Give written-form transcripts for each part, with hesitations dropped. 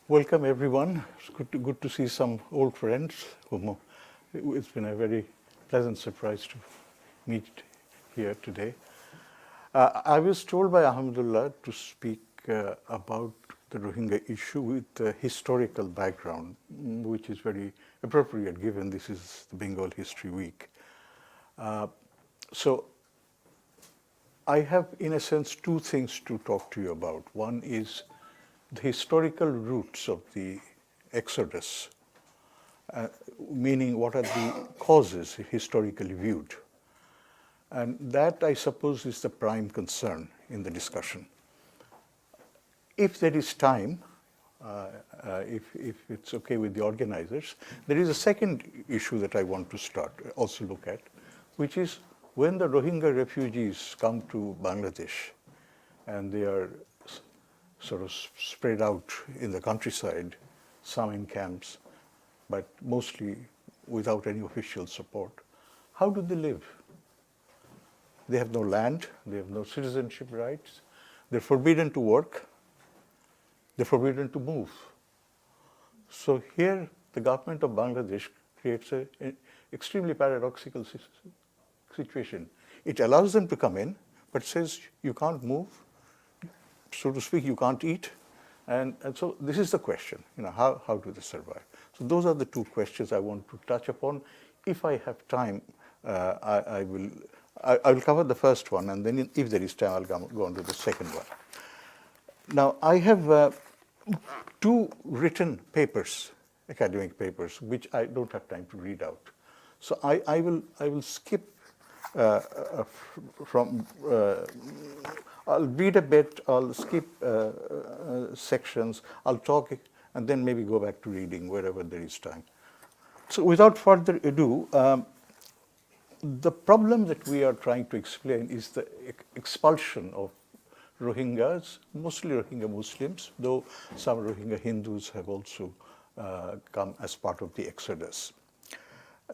Welcome everyone. It's good to see some old friends. It's been a very pleasant surprise to meet here today. I was told by Ahmedullah to speak about the Rohingya issue with a historical background, which is very appropriate given this is the Bengal History Week. So I have, in a sense, two things to talk to you about. One is the historical roots of the exodus, meaning what are the causes historically viewed. And that, I suppose, is the prime concern in the discussion. If there is time, if it's okay with the organizers, there is a second issue that I want to also look at, which is when the Rohingya refugees come to Bangladesh and they are sort of spread out in the countryside, some in camps, but mostly without any official support, how do they live? They have no land, they have no citizenship rights, they're forbidden to work, they're forbidden to move. So here, the government of Bangladesh creates an extremely paradoxical situation. It allows them to come in, but says you can't move, so to speak, you can't eat. And so this is the question, how do they survive? So those are the two questions I want to touch upon. If I have time, I will cover the first one, and then if there is time, I'll go on to the second one. Now, I have two written papers, academic papers, which I don't have time to read out. So I will skip I'll read a bit, I'll skip sections, I'll talk, and then maybe go back to reading wherever there is time. So without further ado, the problem that we are trying to explain is the expulsion of Rohingyas, mostly Rohingya Muslims, though some Rohingya Hindus have also come as part of the exodus.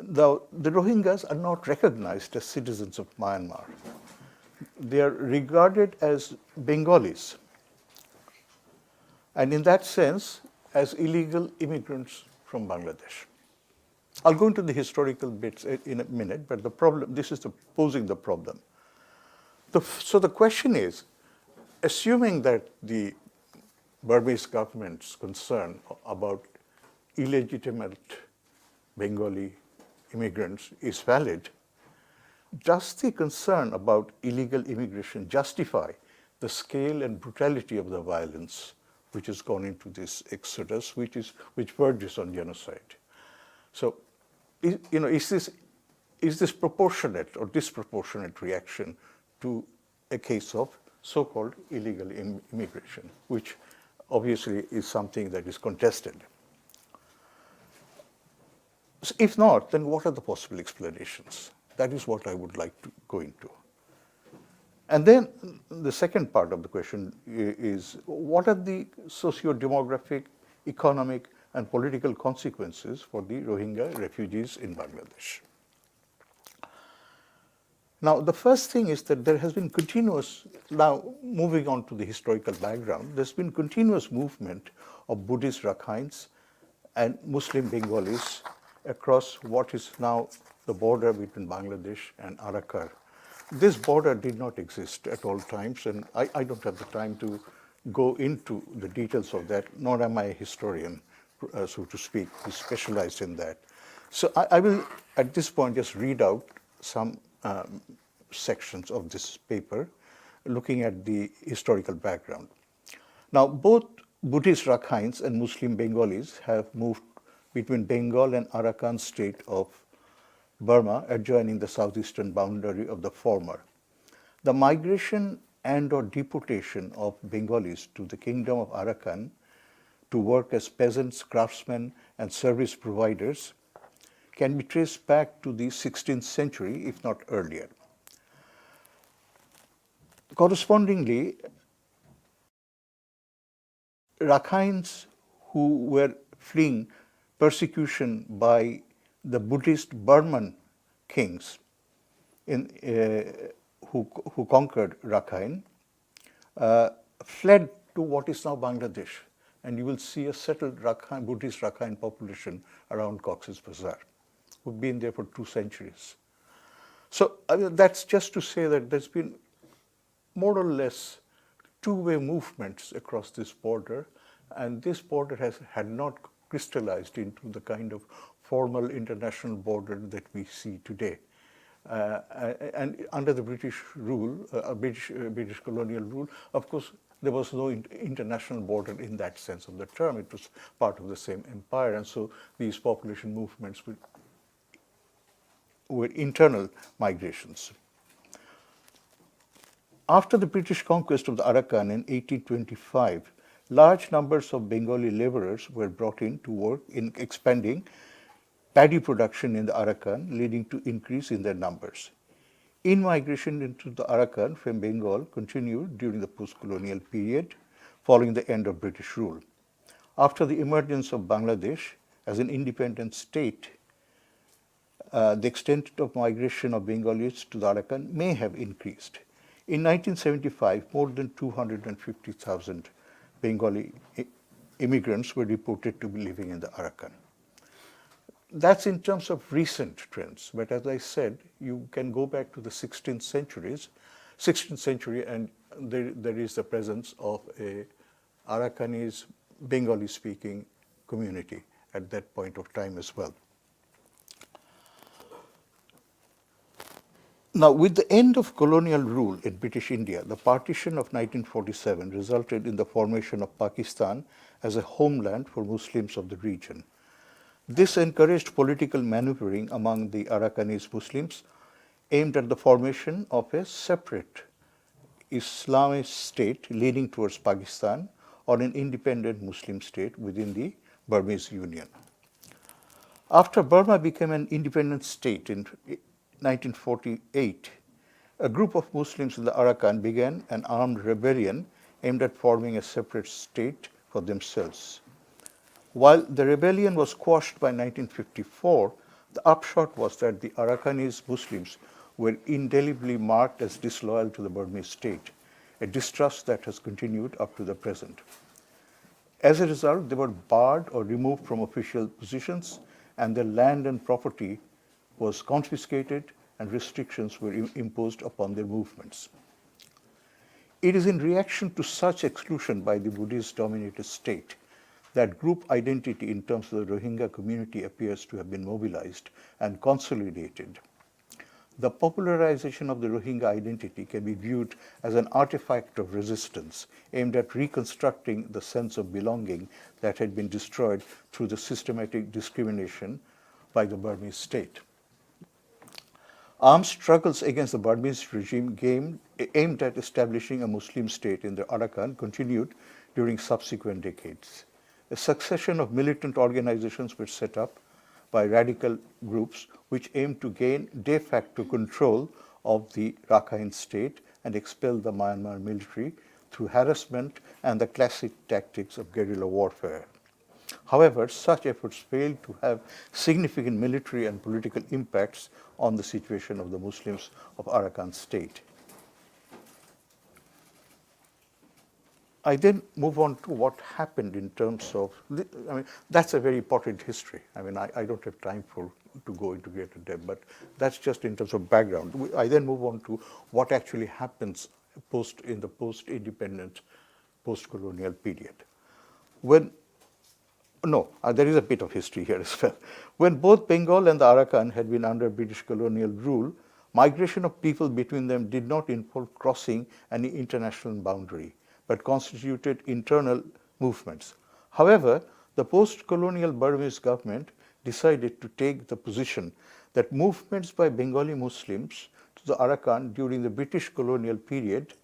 Now, the Rohingyas are not recognized as citizens of Myanmar. They are regarded as Bengalis, and in that sense, as illegal immigrants from Bangladesh. I'll go into the historical bits in a minute, but the problem, this is posing the problem. So the question is, assuming that the Burmese government's concern about illegitimate Bengali immigrants is valid, does the concern about illegal immigration justify the scale and brutality of the violence which has gone into this exodus, which verges on genocide? So, is this proportionate or disproportionate reaction to a case of so-called illegal immigration, which obviously is something that is contested? So if not, then what are the possible explanations? That is what I would like to go into. And then the second part of the question is, what are the socio-demographic, economic, and political consequences for the Rohingya refugees in Bangladesh? Now, the first thing is that there has been now moving on to the historical background, there's been continuous movement of Buddhist Rakhines and Muslim Bengalis across what is now the border between Bangladesh and Arakan. This border did not exist at all times, and I don't have the time to go into the details of that, nor am I a historian, so to speak, who's specialized in that. So I will, at this point, just read out some sections of this paper, looking at the historical background. Now, both Buddhist Rakhines and Muslim Bengalis have moved between Bengal and Arakan state of Burma, adjoining the southeastern boundary of the former. The migration and/or deportation of Bengalis to the Kingdom of Arakan to work as peasants, craftsmen, and service providers can be traced back to the 16th century, if not earlier. Correspondingly, Rakhines who were fleeing persecution by the Buddhist Burman kings who conquered Rakhine, fled to what is now Bangladesh and you will see a settled Buddhist Rakhine population around Cox's Bazar, who've been there for 2 centuries. So that's just to say that there's been more or less two-way movements across this border, and this border had not crystallized into the kind of formal international border that we see today. And under the British rule, British colonial rule, of course, there was no international border in that sense of the term. It was part of the same empire, and so these population movements were internal migrations. After the British conquest of the Arakan in 1825, large numbers of Bengali laborers were brought in to work in expanding paddy production in the Arakan, leading to increase in their numbers. In-migration into the Arakan from Bengal continued during the post-colonial period, following the end of British rule. After the emergence of Bangladesh as an independent state, the extent of migration of Bengalis to the Arakan may have increased. In 1975, more than 250,000 Bengali immigrants were reported to be living in the Arakan. That's in terms of recent trends, but as I said, you can go back to the 16th century, and there is the presence of a Arakanese Bengali-speaking community at that point of time as well. Now, with the end of colonial rule in British India, the partition of 1947 resulted in the formation of Pakistan as a homeland for Muslims of the region. This encouraged political maneuvering among the Arakanese Muslims aimed at the formation of a separate Islamist state leaning towards Pakistan, or an independent Muslim state within the Burmese Union. After Burma became an independent state in 1948, a group of Muslims in the Arakan began an armed rebellion aimed at forming a separate state for themselves. While the rebellion was quashed by 1954, the upshot was that the Arakanese Muslims were indelibly marked as disloyal to the Burmese state, a distrust that has continued up to the present. As a result, they were barred or removed from official positions, and their land and property was confiscated, and restrictions were imposed upon their movements. It is in reaction to such exclusion by the Buddhist-dominated state that group identity in terms of the Rohingya community appears to have been mobilized and consolidated. The popularization of the Rohingya identity can be viewed as an artifact of resistance aimed at reconstructing the sense of belonging that had been destroyed through the systematic discrimination by the Burmese state. Armed struggles against the Burmese regime aimed at establishing a Muslim state in the Arakan continued during subsequent decades. A succession of militant organizations were set up by radical groups which aimed to gain de facto control of the Rakhine state and expel the Myanmar military through harassment and the classic tactics of guerrilla warfare. However, such efforts failed to have significant military and political impacts on the situation of the Muslims of Arakan state. I then move on to what happened in terms of, that's a very important history. I don't have time to go into greater depth, but that's just in terms of background. I then move on to what actually happens in the post-independent, post-colonial period. There is a bit of history here as well. When both Bengal and the Arakan had been under British colonial rule, migration of people between them did not involve crossing any international boundary, but constituted internal movements. However, the post-colonial Burmese government decided to take the position that movements by Bengali Muslims to the Arakan during the British colonial period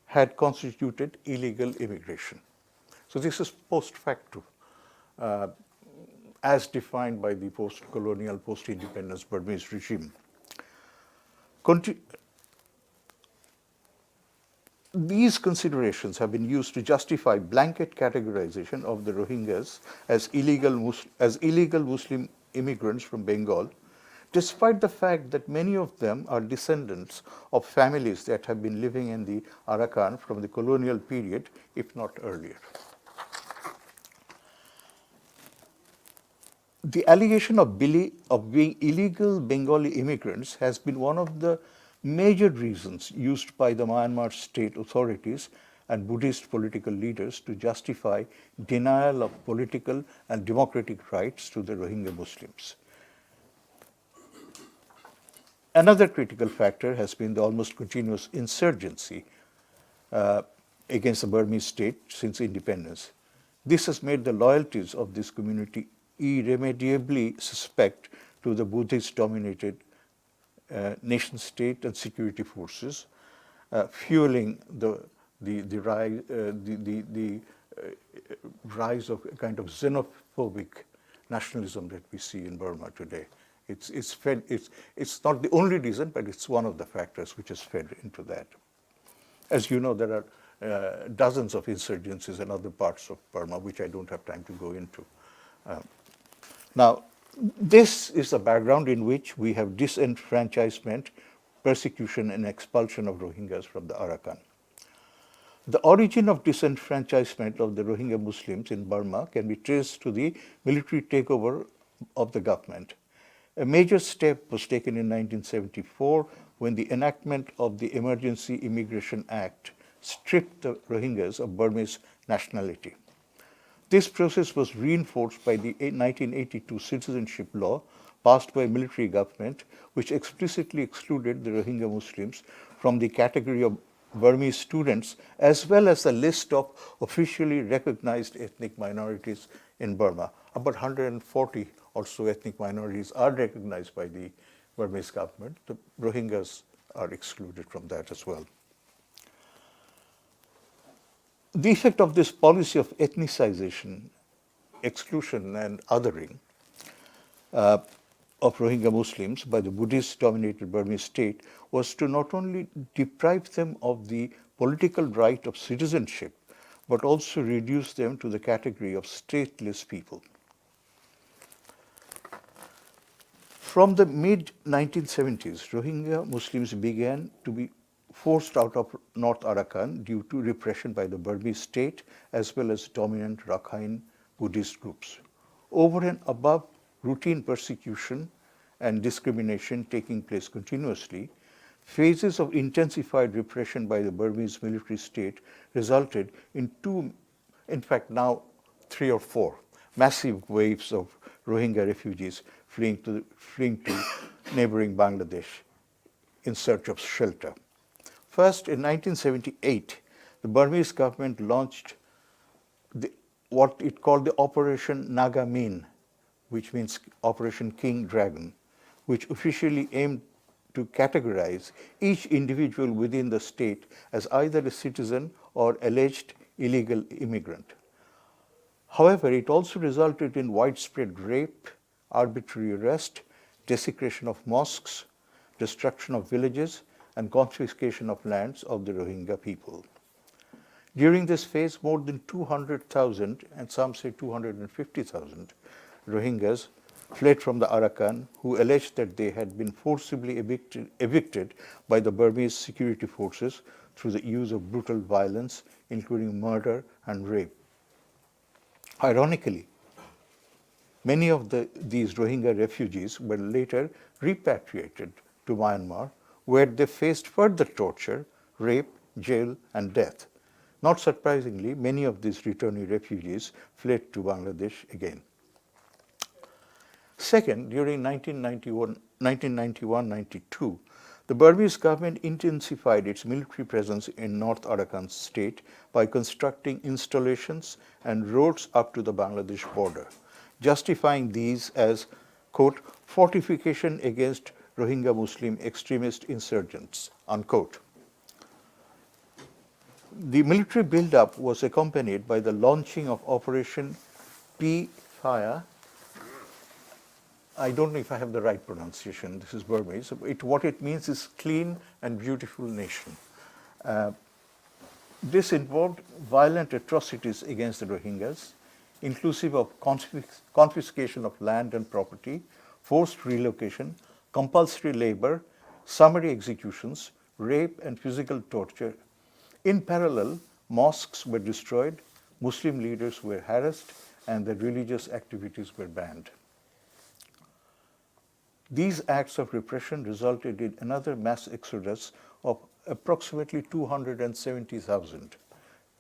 had constituted illegal immigration. So this is post facto, as defined by the post-colonial, post-independence Burmese regime. These considerations have been used to justify blanket categorization of the Rohingyas as illegal Muslim immigrants from Bengal, despite the fact that many of them are descendants of families that have been living in the Arakan from the colonial period, if not earlier. The allegation of being illegal Bengali immigrants has been one of the major reasons used by the Myanmar state authorities and Buddhist political leaders to justify denial of political and democratic rights to the Rohingya Muslims. Another critical factor has been the almost continuous insurgency against the Burmese state since independence. This has made the loyalties of this community irremediably suspect to the Buddhist-dominated nation-state and security forces, fueling the rise of a kind of xenophobic nationalism that we see in Burma today. It's not the only reason, but it's one of the factors which has fed into that. As you know, there are dozens of insurgencies in other parts of Burma, which I don't have time to go into. Now, this is the background in which we have disenfranchisement, persecution, and expulsion of Rohingyas from the Arakan. The origin of disenfranchisement of the Rohingya Muslims in Burma can be traced to the military takeover of the government. A major step was taken in 1974 when the enactment of the Emergency Immigration Act stripped the Rohingyas of Burmese nationality. This process was reinforced by the 1982 citizenship law passed by a military government, which explicitly excluded the Rohingya Muslims from the category of Burmese students, as well as the list of officially recognized ethnic minorities in Burma. About 140 or so ethnic minorities are recognized by the Burmese government. The Rohingyas are excluded from that as well. The effect of this policy of ethnicization, exclusion, and othering of Rohingya Muslims by the Buddhist-dominated Burmese state was to not only deprive them of the political right of citizenship, but also reduce them to the category of stateless people. From the mid-1970s, Rohingya Muslims began to be forced out of North Arakan due to repression by the Burmese state as well as dominant Rakhine Buddhist groups. Over and above routine persecution and discrimination taking place continuously, phases of intensified repression by the Burmese military state resulted in in fact now 3 or 4, massive waves of Rohingya refugees fleeing to neighboring Bangladesh in search of shelter. First, in 1978, the Burmese government launched what it called the Operation Nagamin, which means Operation King Dragon, which officially aimed to categorize each individual within the state as either a citizen or alleged illegal immigrant. However, it also resulted in widespread rape, arbitrary arrest, desecration of mosques, destruction of villages, and confiscation of lands of the Rohingya people. During this phase, more than 200,000, and some say 250,000, Rohingyas fled from the Arakan, who alleged that they had been forcibly evicted by the Burmese security forces through the use of brutal violence, including murder and rape. Ironically, many of these Rohingya refugees were later repatriated to Myanmar, where they faced further torture, rape, jail, and death. Not surprisingly, many of these returnee refugees fled to Bangladesh again. Second, during 1991-92, the Burmese government intensified its military presence in North Arakan state by constructing installations and roads up to the Bangladesh border, justifying these as, quote, fortification against Rohingya Muslim extremist insurgents, unquote. The military buildup was accompanied by the launching of Operation P-Fire. I don't know if I have the right pronunciation. This is Burmese. What it means is clean and beautiful nation. This involved violent atrocities against the Rohingyas, inclusive of confiscation of land and property, forced relocation, compulsory labor, summary executions, rape, and physical torture. In parallel, mosques were destroyed, Muslim leaders were harassed, and the religious activities were banned. These acts of repression resulted in another mass exodus of approximately 270,000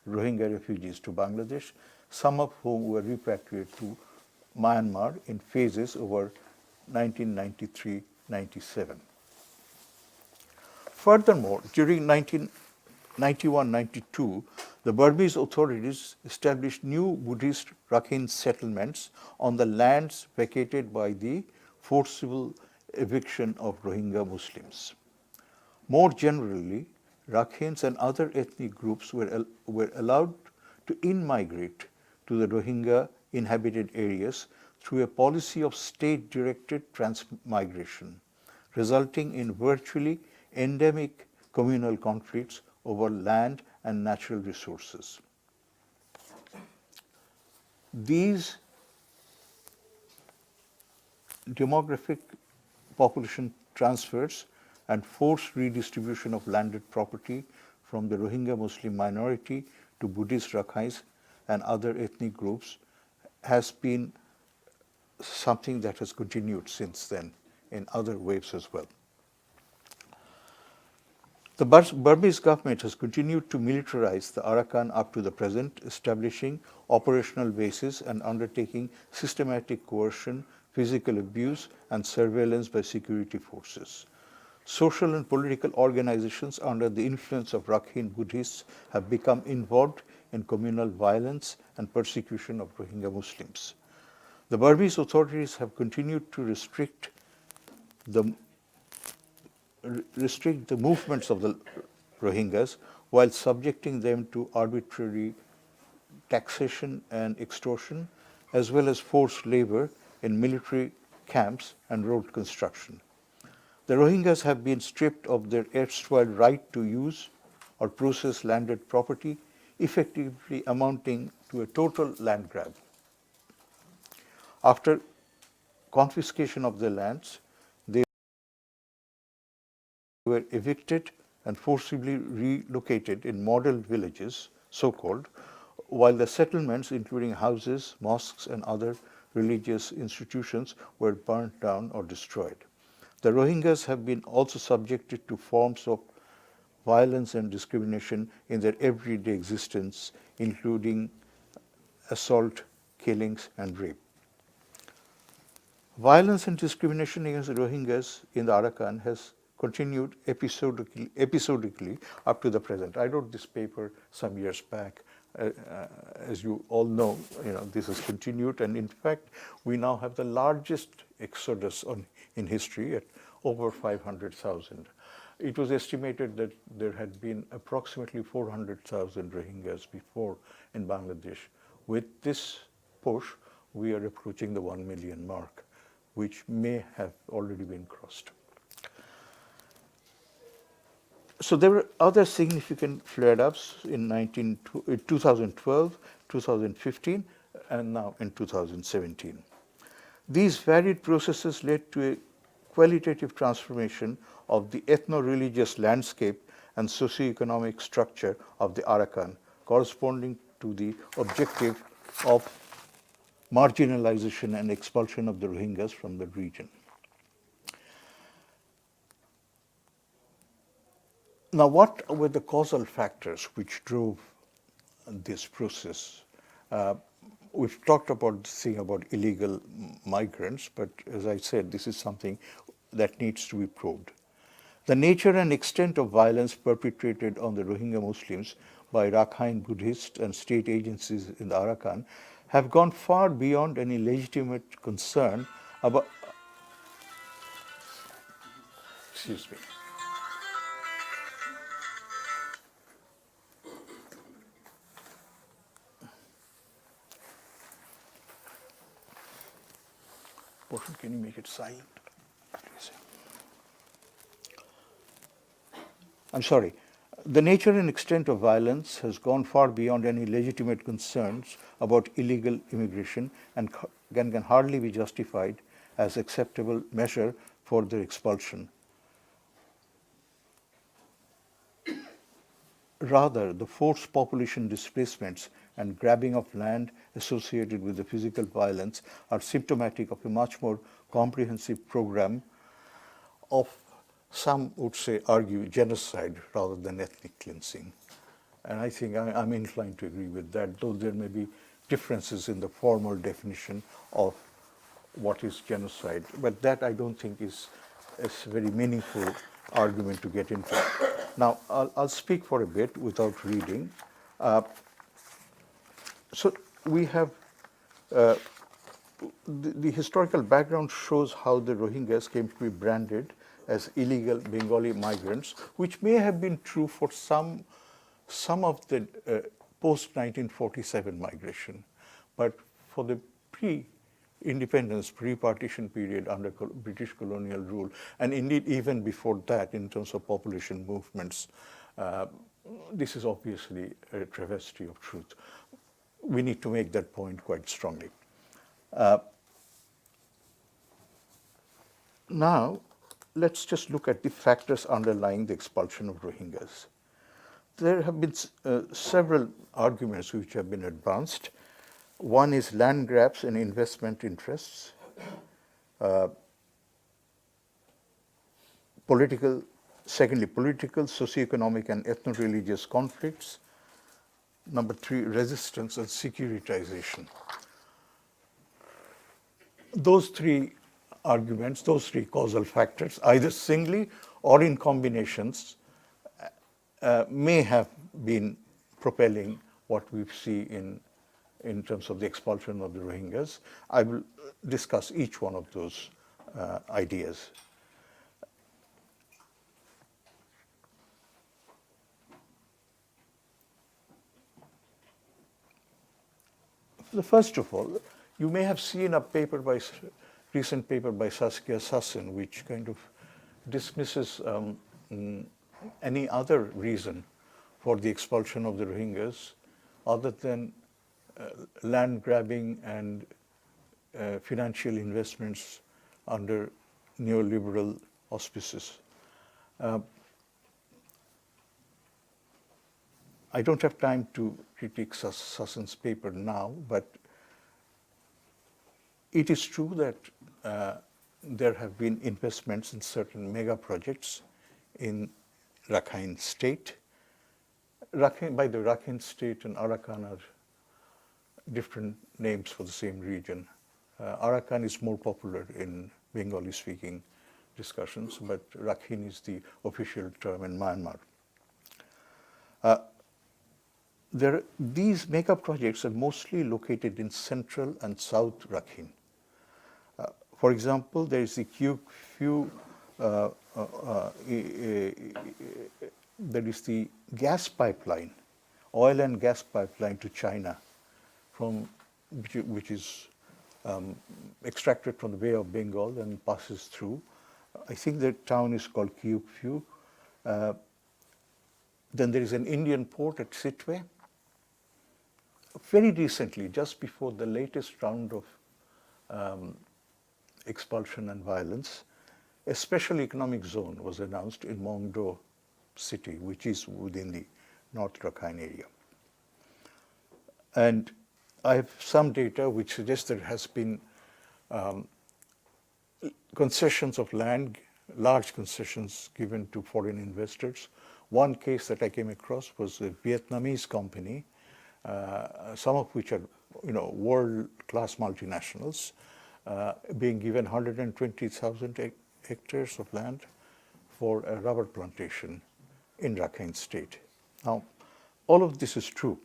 Rohingya refugees to Bangladesh, some of whom were repatriated to Myanmar in phases over 1993-97. Furthermore, during 1991-92, the Burmese authorities established new Buddhist Rakhine settlements on the lands vacated by the forcible eviction of Rohingya Muslims. More generally, Rakhines and other ethnic groups were allowed to in-migrate to the Rohingya inhabited areas through a policy of state-directed transmigration, resulting in virtually endemic communal conflicts over land and natural resources. These demographic population transfers and forced redistribution of landed property from the Rohingya Muslim minority to Buddhist Rakhines and other ethnic groups has been something that has continued since then in other waves as well. The Burmese government has continued to militarize the Arakan up to the present, establishing operational bases and undertaking systematic coercion, physical abuse, and surveillance by security forces. Social and political organizations under the influence of Rakhine Buddhists have become involved in communal violence and persecution of Rohingya Muslims. The Burmese authorities have continued to restrict the movements of the Rohingyas while subjecting them to arbitrary taxation and extortion, as well as forced labor in military camps and road construction. The Rohingyas have been stripped of their erstwhile right to use or process landed property, effectively amounting to a total land grab. After confiscation of their lands, they were evicted and forcibly relocated in model villages, so-called, while the settlements, including houses, mosques, and other religious institutions, were burnt down or destroyed. The Rohingyas have been also subjected to forms of violence and discrimination in their everyday existence, including assault, killings, and rape. Violence and discrimination against the Rohingyas in the Arakan has continued episodically up to the present. I wrote this paper some years back. As you all know, this has continued, and in fact, we now have the largest exodus in history at over 500,000. It was estimated that there had been approximately 400,000 Rohingyas before in Bangladesh. With this push, we are approaching the 1 million mark, which may have already been crossed. So there were other significant flare-ups in 2012, 2015, and now in 2017. These varied processes led to a qualitative transformation of the ethno-religious landscape and socio-economic structure of the Arakan, corresponding to the objective of marginalization and expulsion of the Rohingyas from the region. Now, what were the causal factors which drove this process? We've talked about this thing about illegal migrants, but as I said, this is something that needs to be probed. The nature and extent of violence perpetrated on the Rohingya Muslims by Rakhine Buddhists and state agencies in the Arakan have gone far beyond any legitimate concern about... Excuse me. Portion, can you make it silent? I'm sorry. The nature and extent of violence has gone far beyond any legitimate concerns about illegal immigration and can hardly be justified as acceptable measure for their expulsion. Rather, the forced population displacements and grabbing of land associated with the physical violence are symptomatic of a much more comprehensive program of, some would say, argue genocide rather than ethnic cleansing. And I think I'm inclined to agree with that, though there may be differences in the formal definition of what is genocide. But that I don't think is a very meaningful argument to get into. Now, I'll speak for a bit without reading. So we have the historical background shows how the Rohingyas came to be branded as illegal Bengali migrants, which may have been true for some of the post-1947 migration. But for the pre-independence, pre-partition period under British colonial rule, and indeed even before that in terms of population movements, this is obviously a travesty of truth. We need to make that point quite strongly. Now, let's just look at the factors underlying the expulsion of Rohingyas. There have been several arguments which have been advanced. One is land grabs and investment interests, secondly, political, socioeconomic, and ethno-religious conflicts. Number three, resistance and securitization. Those three arguments, those three causal factors, either singly or in combinations, may have been propelling what we see in terms of the expulsion of the Rohingyas. I will discuss each one of those ideas. First of all, you may have seen a recent paper by Saskia Sassen, which kind of dismisses any other reason for the expulsion of the Rohingyas other than land grabbing and financial investments under neoliberal auspices. I don't have time to critique Sassen's paper now, but it is true that there have been investments in certain mega projects in Rakhine State. By the Rakhine State and Arakan are different names for the same region. Arakan is more popular in Bengali-speaking discussions, but Rakhine is the official term in Myanmar. These mega projects are mostly located in central and south Rakhine. For example, there is the there is the gas pipeline, oil and gas pipeline to China, which is extracted from the Bay of Bengal and passes through. I think the town is called Kyukpyu. Then there is an Indian port at Sitwe. Very recently, just before the latest round of expulsion and violence, a special economic zone was announced in Mongdo city, which is within the North Rakhine area. And I have some data which suggests there has been concessions of land, large concessions given to foreign investors. One case that I came across was a Vietnamese company, some of which are world-class multinationals, being given 120,000 hectares of land for a rubber plantation in Rakhine State. Now, all of this is true.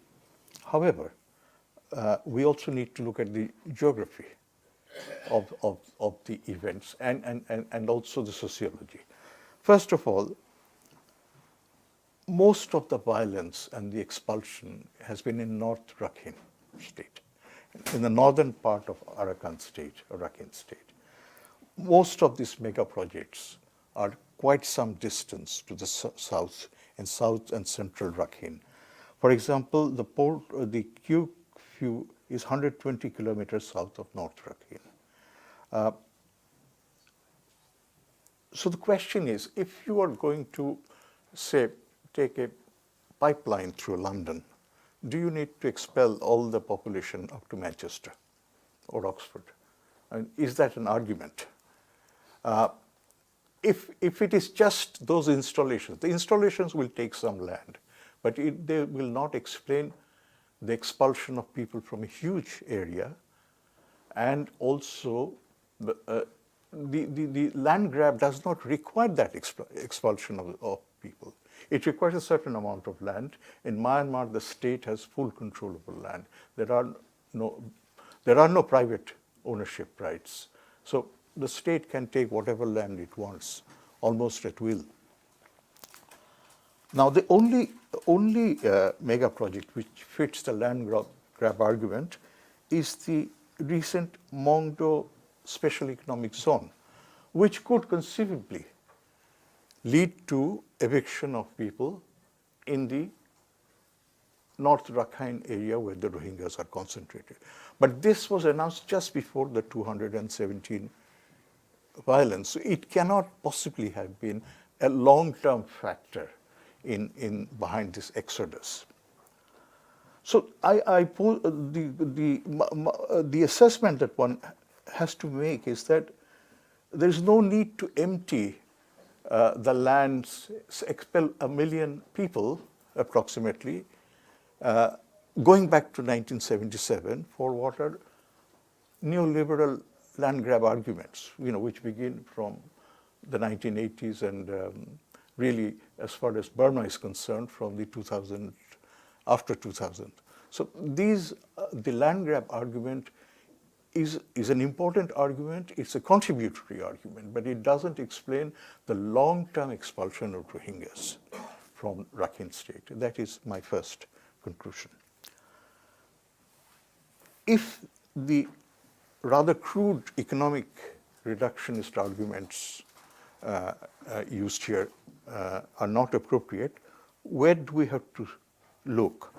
However, we also need to look at the geography of the events and also the sociology. First of all, most of the violence and the expulsion has been in North Rakhine State, in the northern part of Arakan State or Rakhine State. Most of these mega projects are quite some distance to the south, in south and central Rakhine. For example, the Kyukpyu is 120 kilometers south of North Rakhine. So the question is, if you are going to, say, take a pipeline through London, do you need to expel all the population up to Manchester or Oxford? And is that an argument? if it is just those installations, the installations will take some land, but they will not explain the expulsion of people from a huge area, and also the land grab does not require that expulsion of people. It requires a certain amount of land. In Myanmar, the state has full control over land. There are no private ownership rights. So the state can take whatever land it wants, almost at will. Now, the only mega project which fits the land grab argument is the recent Mongdo Special Economic Zone, which could conceivably lead to eviction of people in the North Rakhine area where the Rohingyas are concentrated. But this was announced just before the 217 violence. So it cannot possibly have been a long-term factor in behind this exodus. So the assessment that one has to make is that there is no need to empty the lands, expel 1 million people approximately, going back to 1977 for what are neoliberal land grab arguments, which begin from the 1980s and really, as far as Burma is concerned, from the after 2000. So the land grab argument is an important argument. It's a contributory argument, but it doesn't explain the long-term expulsion of Rohingyas from Rakhine State. That is my first conclusion. If the rather crude economic reductionist arguments used here are not appropriate, where do we have to look?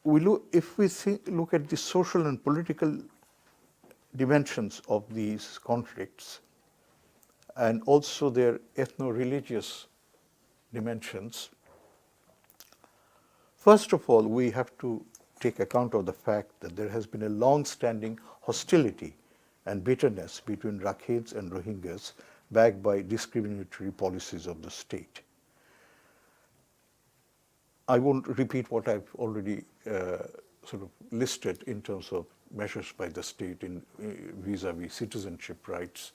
If we look at the social and political dimensions of these conflicts and also their ethno-religious dimensions, first of all, we have to take account of the fact that there has been a long-standing hostility and bitterness between Rakhines and Rohingyas backed by discriminatory policies of the state. I won't repeat what I've already sort of listed in terms of measures by the state in vis-a-vis citizenship rights,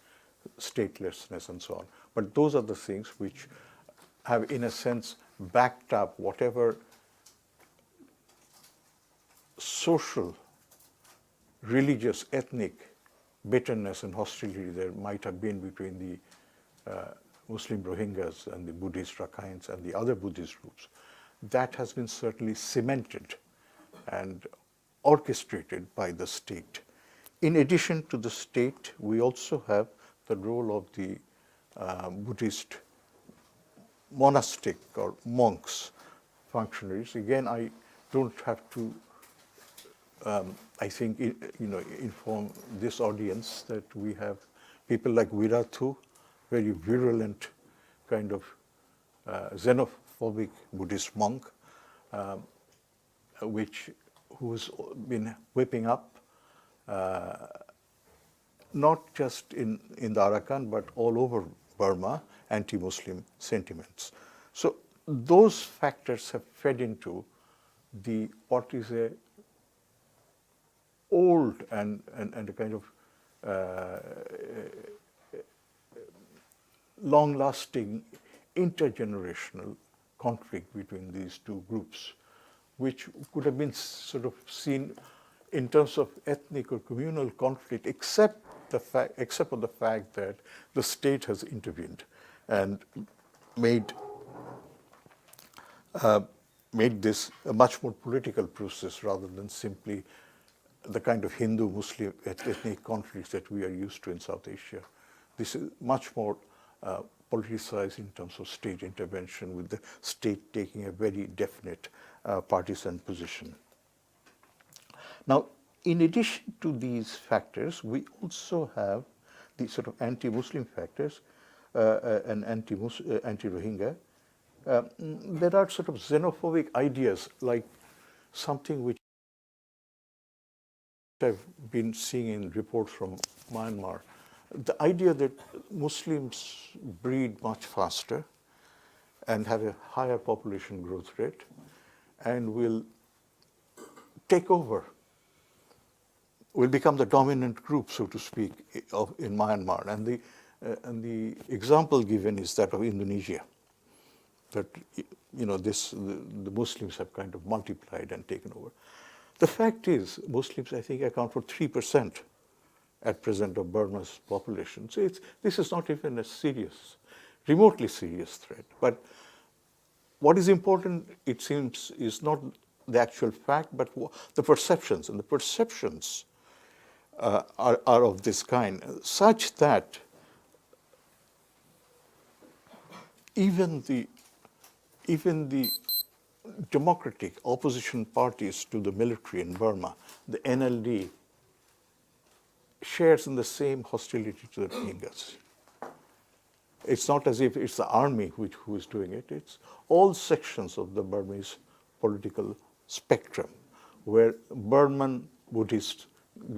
statelessness, and so on. But those are the things which have, in a sense, backed up whatever social, religious, ethnic bitterness and hostility there might have been between the Muslim Rohingyas and the Buddhist Rakhines and the other Buddhist groups. That has been certainly cemented and orchestrated by the state. In addition to the state, we also have the role of the Buddhist monastic or monks functionaries. Again, I don't have to, I think, inform this audience that we have people like Virathu, very virulent kind of xenophobic Buddhist monk, who's been whipping up not just in the Arakan but all over Burma anti-Muslim sentiments. So those factors have fed into what is a old and a kind of long-lasting intergenerational conflict between these two groups, which could have been sort of seen in terms of ethnic or communal conflict, except for the fact that the state has intervened and made this a much more political process rather than simply the kind of Hindu-Muslim ethnic conflicts that we are used to in South Asia. This is much more politicized in terms of state intervention, with the state taking a very definite partisan position. Now, in addition to these factors, we also have the sort of anti-Muslim factors and anti-Rohingya. There are sort of xenophobic ideas, like something which I've been seeing in reports from Myanmar, The idea that Muslims breed much faster and have a higher population growth rate and will take over, will become the dominant group, so to speak, in Myanmar. And the example given is that of Indonesia, that the Muslims have kind of multiplied and taken over. The fact is, Muslims, I think, account for 3% at present of Burma's population. So this is not even a remotely serious threat. But what is important, it seems, is not the actual fact, but the perceptions. And the perceptions are of this kind, such that even the democratic opposition parties to the military in Burma, the NLD, shares in the same hostility to the Rohingyas. It's not as if it's the army who is doing it. It's all sections of the Burmese political spectrum where Burman Buddhists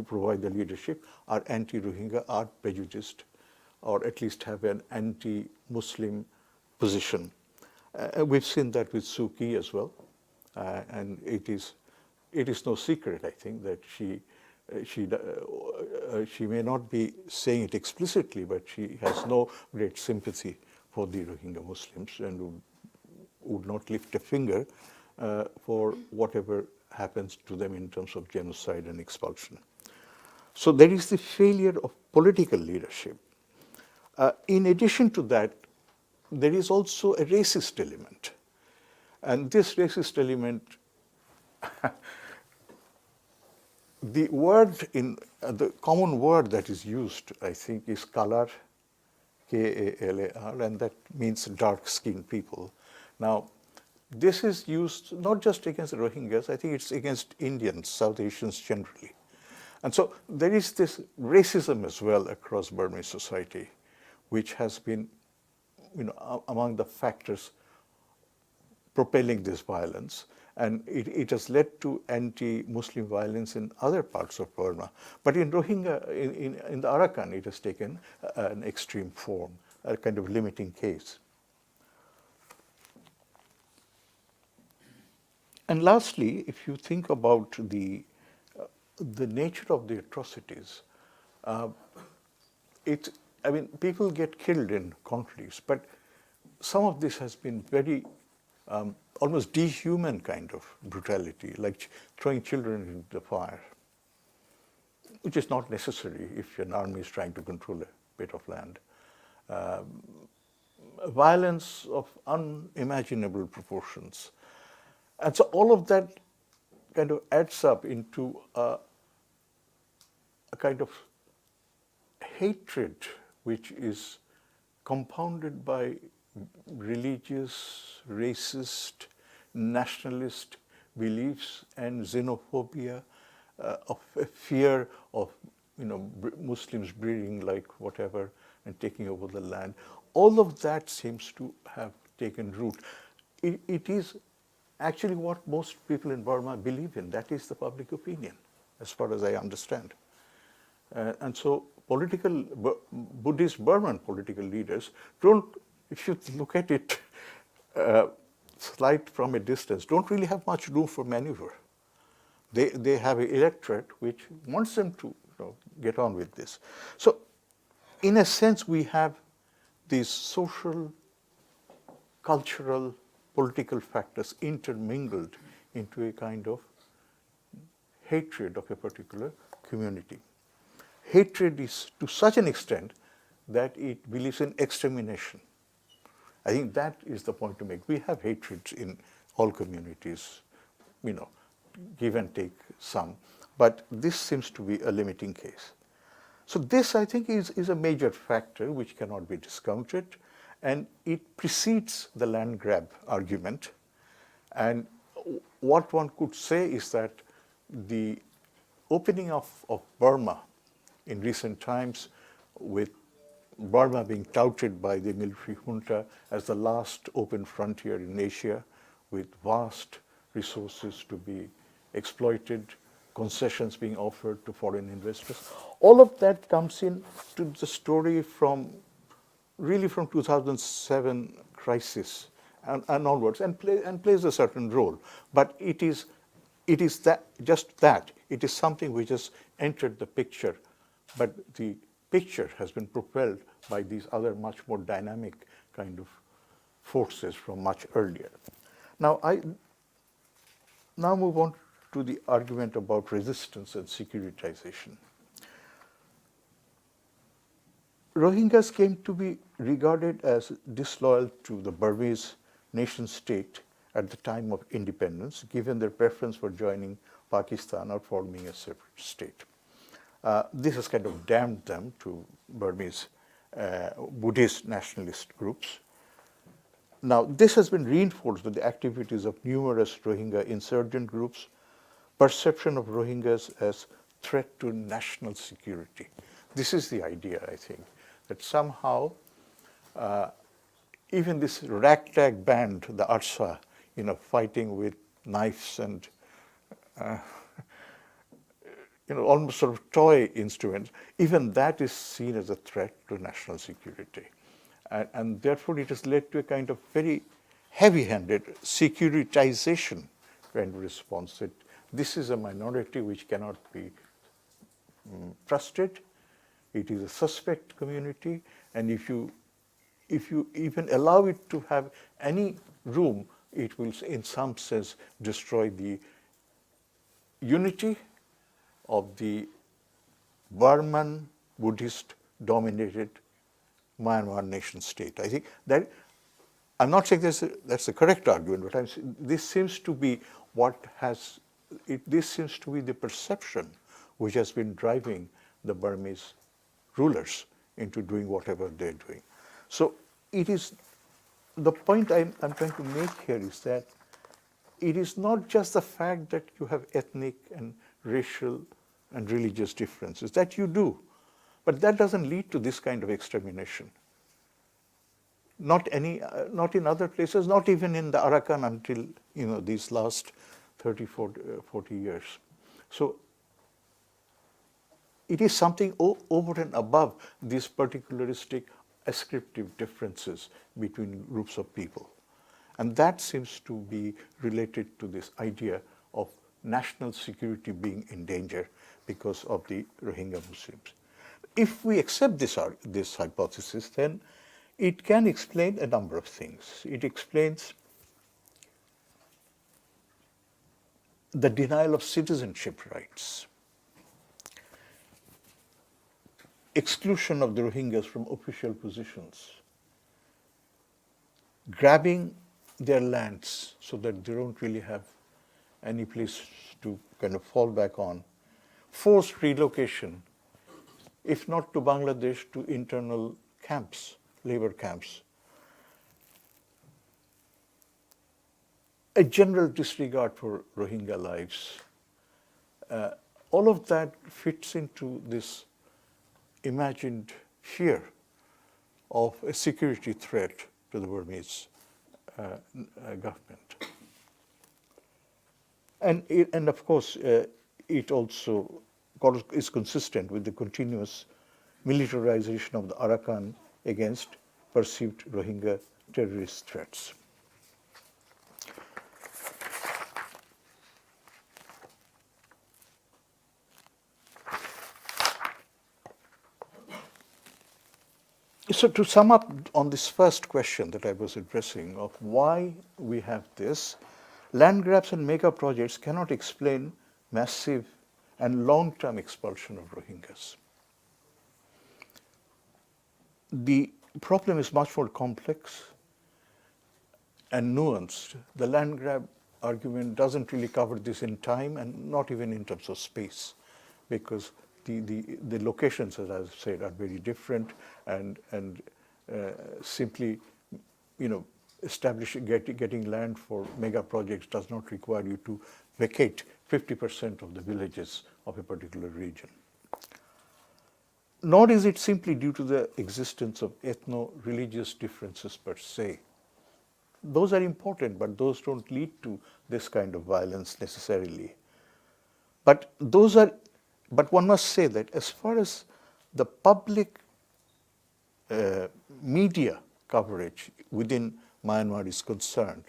provide the leadership, are anti-Rohingya, are prejudiced, or at least have an anti-Muslim position. We've seen that with Suu Kyi as well, and it is no secret, I think, that she may not be saying it explicitly, but she has no great sympathy for the Rohingya Muslims and would not lift a finger for whatever happens to them in terms of genocide and expulsion. So there is the failure of political leadership. In addition to that, there is also a racist element. And this racist element, the common word that is used, I think, is Kalar, K-A-L-A-R, and that means dark-skinned people. Now, this is used not just against the Rohingyas, I think it's against Indians, South Asians generally. And so there is this racism as well across Burmese society, which has been among the factors propelling this violence. And it has led to anti-Muslim violence in other parts of Burma. But in Rohingya, in the Arakan, it has taken an extreme form, a kind of limiting case. And lastly, if you think about the nature of the atrocities, people get killed in conflicts, but some of this has been very almost dehuman kind of brutality, like throwing children into the fire, which is not necessary if an army is trying to control a bit of land. Violence of unimaginable proportions. And so all of that kind of adds up into a kind of hatred which is compounded by religious, racist, nationalist beliefs and xenophobia, of a fear of Muslims breeding like whatever and taking over the land. All of that seems to have taken root. It is actually what most people in Burma believe in. That is the public opinion, as far as I understand. And so Buddhist Burman political leaders don't, if you look at it slight from a distance, don't really have much room for maneuver. They have an electorate which wants them to get on with this. So in a sense, we have these social, cultural, political factors intermingled into a kind of hatred of a particular community. Hatred is to such an extent that it believes in extermination. I think that is the point to make. We have hatreds in all communities, give and take some, but this seems to be a limiting case. So this, I think, is a major factor which cannot be discounted, and it precedes the land grab argument. And what one could say is that the opening of Burma in recent times, with Burma being touted by the military junta as the last open frontier in Asia, with vast resources to be exploited, concessions being offered to foreign investors. All of that comes in to the story from really from 2007 crisis and onwards, and plays a certain role. But it is that just that. It is something which has entered the picture, but the picture has been propelled by these other much more dynamic kind of forces from much earlier. Now I move on to the argument about resistance and securitization. Rohingyas came to be regarded as disloyal to the Burmese nation state at the time of independence, given their preference for joining Pakistan or forming a separate state. This has kind of damned them to Burmese Buddhist nationalist groups. Now, this has been reinforced with the activities of numerous Rohingya insurgent groups, perception of Rohingyas as threat to national security. This is the idea, I think, that somehow even this ragtag band, the Arsa, fighting with knives and almost sort of toy instruments, even that is seen as a threat to national security. And therefore it has led to a kind of very heavy-handed securitization kind of response that this is a minority which cannot be trusted. It is a suspect community, and if you even allow it to have any room, it will in some sense destroy the unity of the Burman Buddhist dominated Myanmar nation state. I think that, I'm not saying that's the correct argument, but this seems to be this seems to be the perception which has been driving the Burmese rulers into doing whatever they're doing. So it is, the point I'm trying to make here is that it is not just the fact that you have ethnic and racial and religious differences, that you do, but that doesn't lead to this kind of extermination. Not in other places, not even in the Arakan until these last 30, 40 years. So it is something over and above these particularistic ascriptive differences between groups of people. And that seems to be related to this idea of national security being in danger because of the Rohingya Muslims. If we accept this hypothesis, then it can explain a number of things. It explains the denial of citizenship rights, exclusion of the Rohingyas from official positions, grabbing their lands so that they don't really have any place to kind of fall back on, forced relocation, if not to Bangladesh, to internal camps, labor camps, a general disregard for Rohingya lives. All of that fits into this imagined fear of a security threat to the Burmese government. And of course, it also is consistent with the continuous militarization of the Arakan against perceived Rohingya terrorist threats. So to sum up on this first question that I was addressing of why we have this, land grabs and mega projects cannot explain massive and long-term expulsion of Rohingyas. The problem is much more complex and nuanced. The land grab argument doesn't really cover this in time and not even in terms of space, because the locations, as I've said, are very different, and simply, getting land for mega projects does not require you to vacate 50% of the villages of a particular region. Nor is it simply due to the existence of ethno-religious differences per se. Those are important, but those don't lead to this kind of violence necessarily. But one must say that as far as the public media coverage within Myanmar is concerned,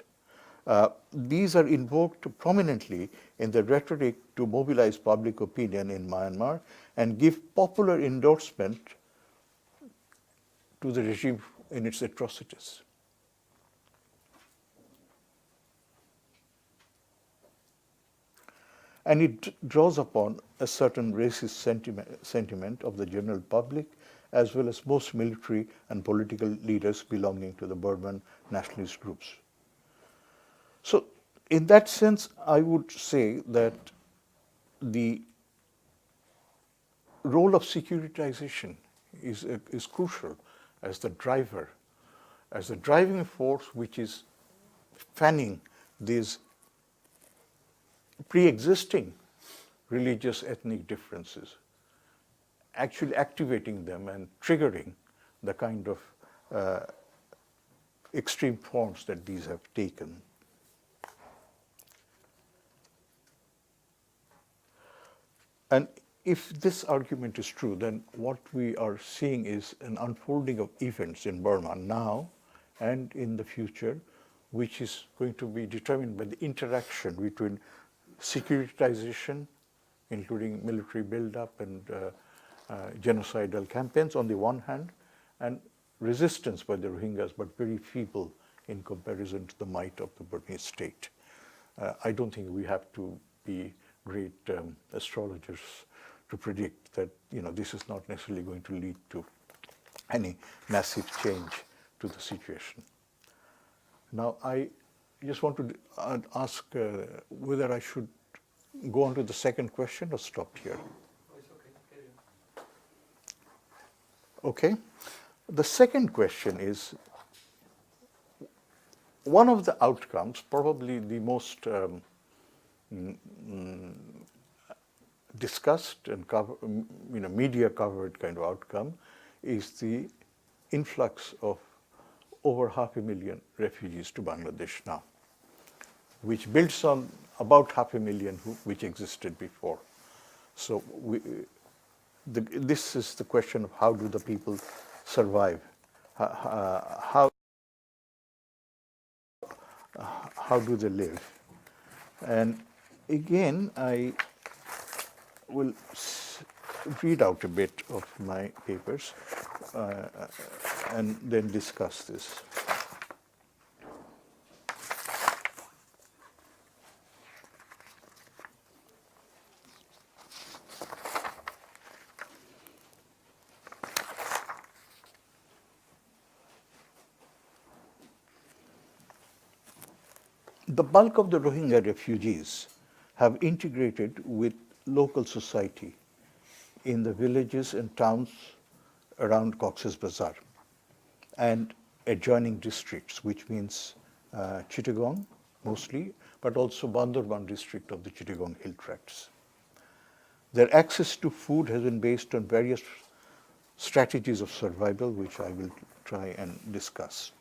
these are invoked prominently in the rhetoric to mobilize public opinion in Myanmar and give popular endorsement to the regime in its atrocities. And it draws upon a certain racist sentiment of the general public, as well as most military and political leaders belonging to the Burman nationalist groups. So, in that sense, I would say that the role of securitization is crucial as the driver, as the driving force which is fanning these pre-existing religious ethnic differences, actually activating them and triggering the kind of extreme forms that these have taken. And if this argument is true, then what we are seeing is an unfolding of events in Burma now and in the future, which is going to be determined by the interaction between securitization, including military buildup and genocidal campaigns on the one hand, and resistance by the Rohingyas, but very feeble in comparison to the might of the Burmese state. I don't think we have to be great astrologers to predict that this is not necessarily going to lead to any massive change to the situation. Now, I just want to ask whether I should go on to the second question or stop here. It's okay. Carry on. Okay. The second question is, one of the outcomes, probably the most discussed and media covered kind of outcome, is the influx of over 500,000 refugees to Bangladesh now, which builds on about 500,000 which existed before. So this is the question of how do the people survive? How do they live? And again, I will read out a bit of my papers and then discuss this. The bulk of the Rohingya refugees have integrated with local society in the villages and towns around Cox's Bazar and adjoining districts, which means Chittagong mostly, but also Bandarbhan district of the Chittagong hill tracts. Their access to food has been based on various strategies of survival, which I will try and discuss.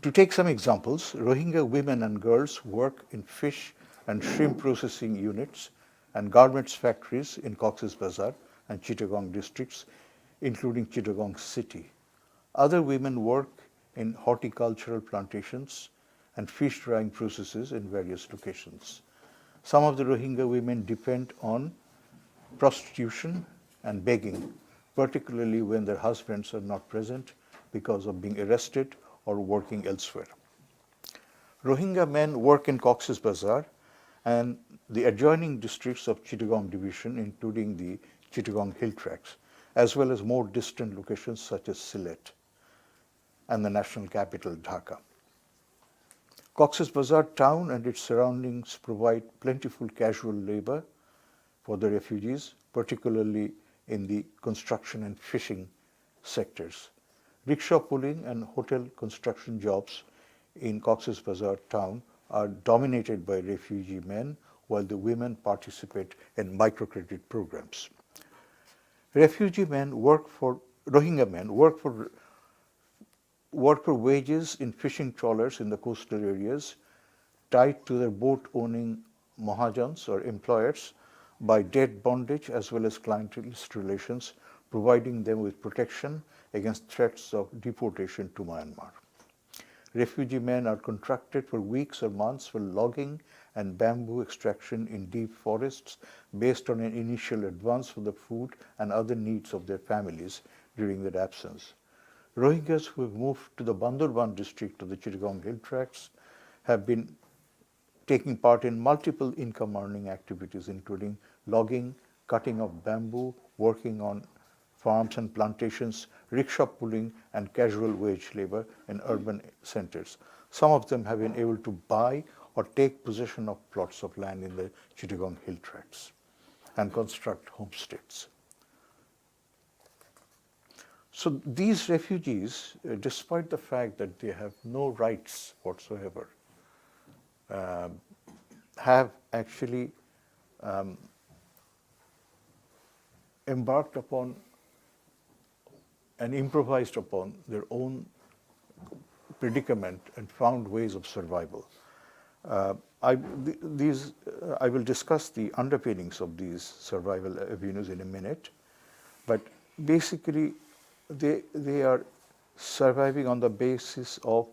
To take some examples, Rohingya women and girls work in fish and shrimp processing units and garments factories in Cox's Bazar and Chittagong districts, including Chittagong city. Other women work in horticultural plantations and fish drying processes in various locations. Some of the Rohingya women depend on prostitution and begging, particularly when their husbands are not present because of being arrested or working elsewhere. Rohingya men work in Cox's Bazar and the adjoining districts of Chittagong division, including the Chittagong hill tracts, as well as more distant locations such as Sylhet and the national capital, Dhaka. Cox's Bazar town and its surroundings provide plentiful casual labor for the refugees, particularly in the construction and fishing sectors. Rickshaw pulling and hotel construction jobs in Cox's Bazar town are dominated by refugee men, while the women participate in microcredit programs. Rohingya men work for wages in fishing trawlers in the coastal areas, tied to their boat owning Mahajans or employers by debt bondage as well as clientelist relations, providing them with protection against threats of deportation to Myanmar. Refugee men are contracted for weeks or months for logging and bamboo extraction in deep forests based on an initial advance for the food and other needs of their families during their absence. Rohingyas who have moved to the Bandurban district of the Chittagong Hill Tracts have been taking part in multiple income-earning activities, including logging, cutting of bamboo, working on farms and plantations, rickshaw pulling, and casual wage labor in urban centers. Some of them have been able to buy or take possession of plots of land in the Chittagong Hill Tracts and construct homesteads. So these refugees, despite the fact that they have no rights whatsoever, have actually embarked upon and improvised upon their own predicament and found ways of survival. I will discuss the underpinnings of these survival avenues in a minute, but basically they are surviving on the basis of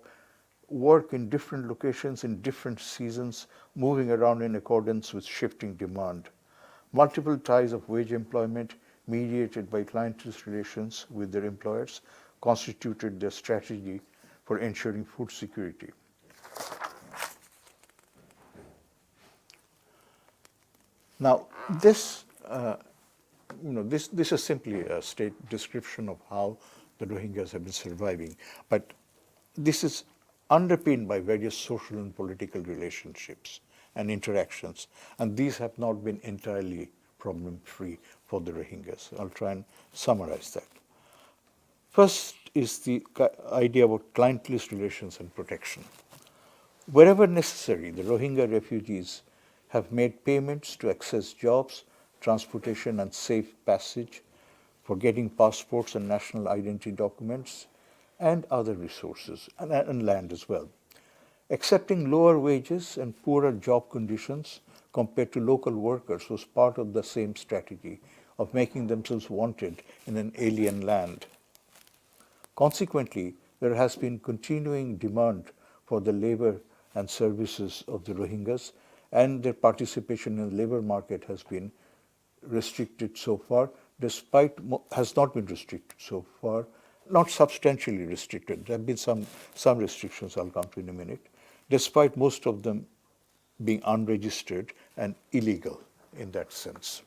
work in different locations in different seasons, moving around in accordance with shifting demand. Multiple ties of wage employment mediated by clientelist relations with their employers constituted their strategy for ensuring food security. Now, this is simply a state description of how the Rohingyas have been surviving, but this is underpinned by various social and political relationships and interactions, and these have not been entirely problem-free for the Rohingyas. I'll try and summarize that. First is the idea about clientelist relations and protection. Wherever necessary, the Rohingya refugees have made payments to access jobs, transportation, and safe passage for getting passports and national identity documents, and other resources, and land as well. Accepting lower wages and poorer job conditions compared to local workers was part of the same strategy of making themselves wanted in an alien land. Consequently, there has been continuing demand for the labor and services of the Rohingyas, and their participation in the labor market has been restricted so far, has not been restricted so far, not substantially restricted. There have been some restrictions I'll come to in a minute, despite most of them being unregistered and illegal in that sense.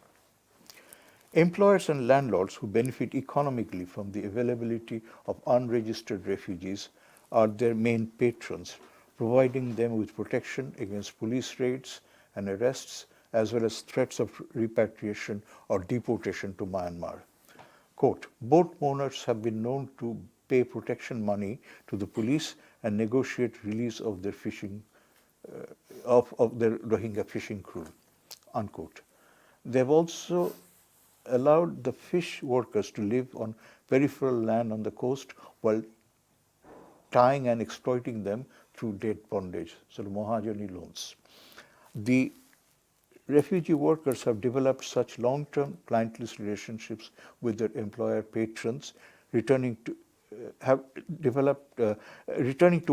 Employers and landlords who benefit economically from the availability of unregistered refugees are their main patrons, providing them with protection against police raids and arrests, as well as threats of repatriation or deportation to Myanmar. Quote, boat owners have been known to pay protection money to the police and negotiate release of their fishing, of their Rohingya fishing crew, unquote. They've also allowed the fish workers to live on peripheral land on the coast while tying and exploiting them through debt bondage, sort of Mohajani loans. The refugee workers have developed such long-term clientelist relationships with their employer patrons, returning to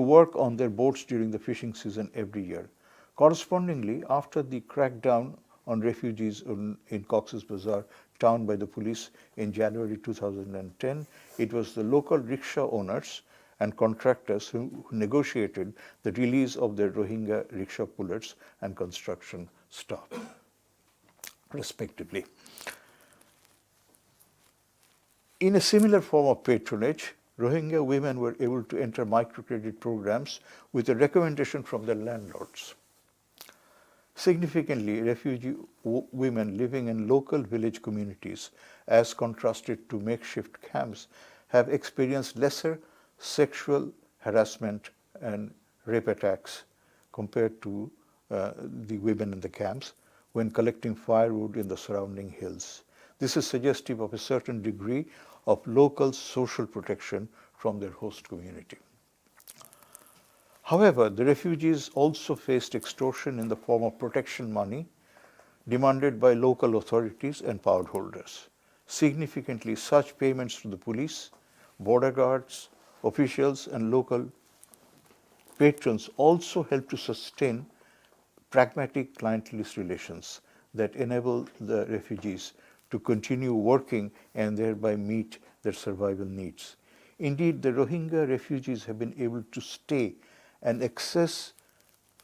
work on their boats during the fishing season every year. Correspondingly, after the crackdown on refugees in Cox's Bazar town by the police in January 2010, it was the local rickshaw owners and contractors who negotiated the release of their Rohingya rickshaw pullers and construction staff, respectively. In a similar form of patronage, Rohingya women were able to enter microcredit programs with a recommendation from their landlords. Significantly, refugee women living in local village communities, as contrasted to makeshift camps, have experienced lesser sexual harassment and rape attacks compared to the women in the camps when collecting firewood in the surrounding hills. This is suggestive of a certain degree of local social protection from their host community. However, the refugees also faced extortion in the form of protection money demanded by local authorities and power holders. Significantly, such payments to the police, border guards, officials, and local patrons also help to sustain pragmatic clientelist relations that enable the refugees to continue working and thereby meet their survival needs. Indeed, the Rohingya refugees have been able to stay and access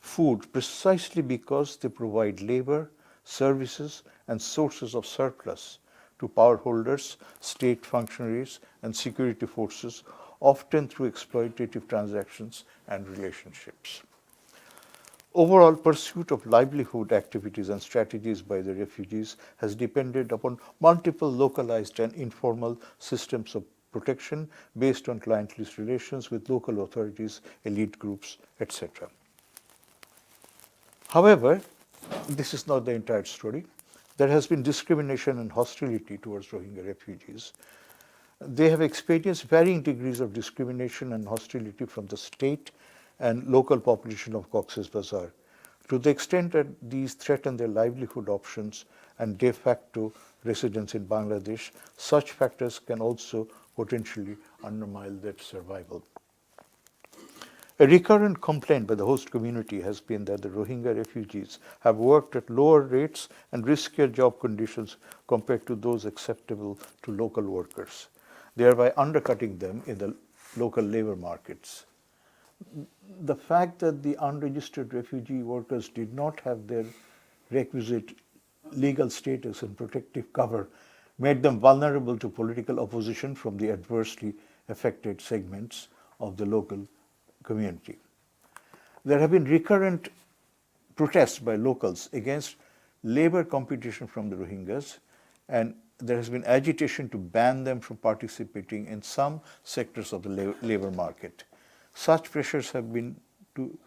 food precisely because they provide labor, services, and sources of surplus to power holders, state functionaries, and security forces, often through exploitative transactions and relationships. Overall, pursuit of livelihood activities and strategies by the refugees has depended upon multiple localized and informal systems of protection based on clientelist relations with local authorities, elite groups, etc. However, this is not the entire story. There has been discrimination and hostility towards Rohingya refugees. They have experienced varying degrees of discrimination and hostility from the state and local population of Cox's Bazar, to the extent that these threaten their livelihood options and de facto residence in Bangladesh. Such factors can also potentially undermine their survival. A recurrent complaint by the host community has been that the Rohingya refugees have worked at lower rates and riskier job conditions compared to those acceptable to local workers, thereby undercutting them in the local labor markets. The fact that the unregistered refugee workers did not have their requisite legal status and protective cover made them vulnerable to political opposition from the adversely affected segments of the local community. There have been recurrent protests by locals against labor competition from the Rohingyas, and there has been agitation to ban them from participating in some sectors of the labor market. Such pressures have begun to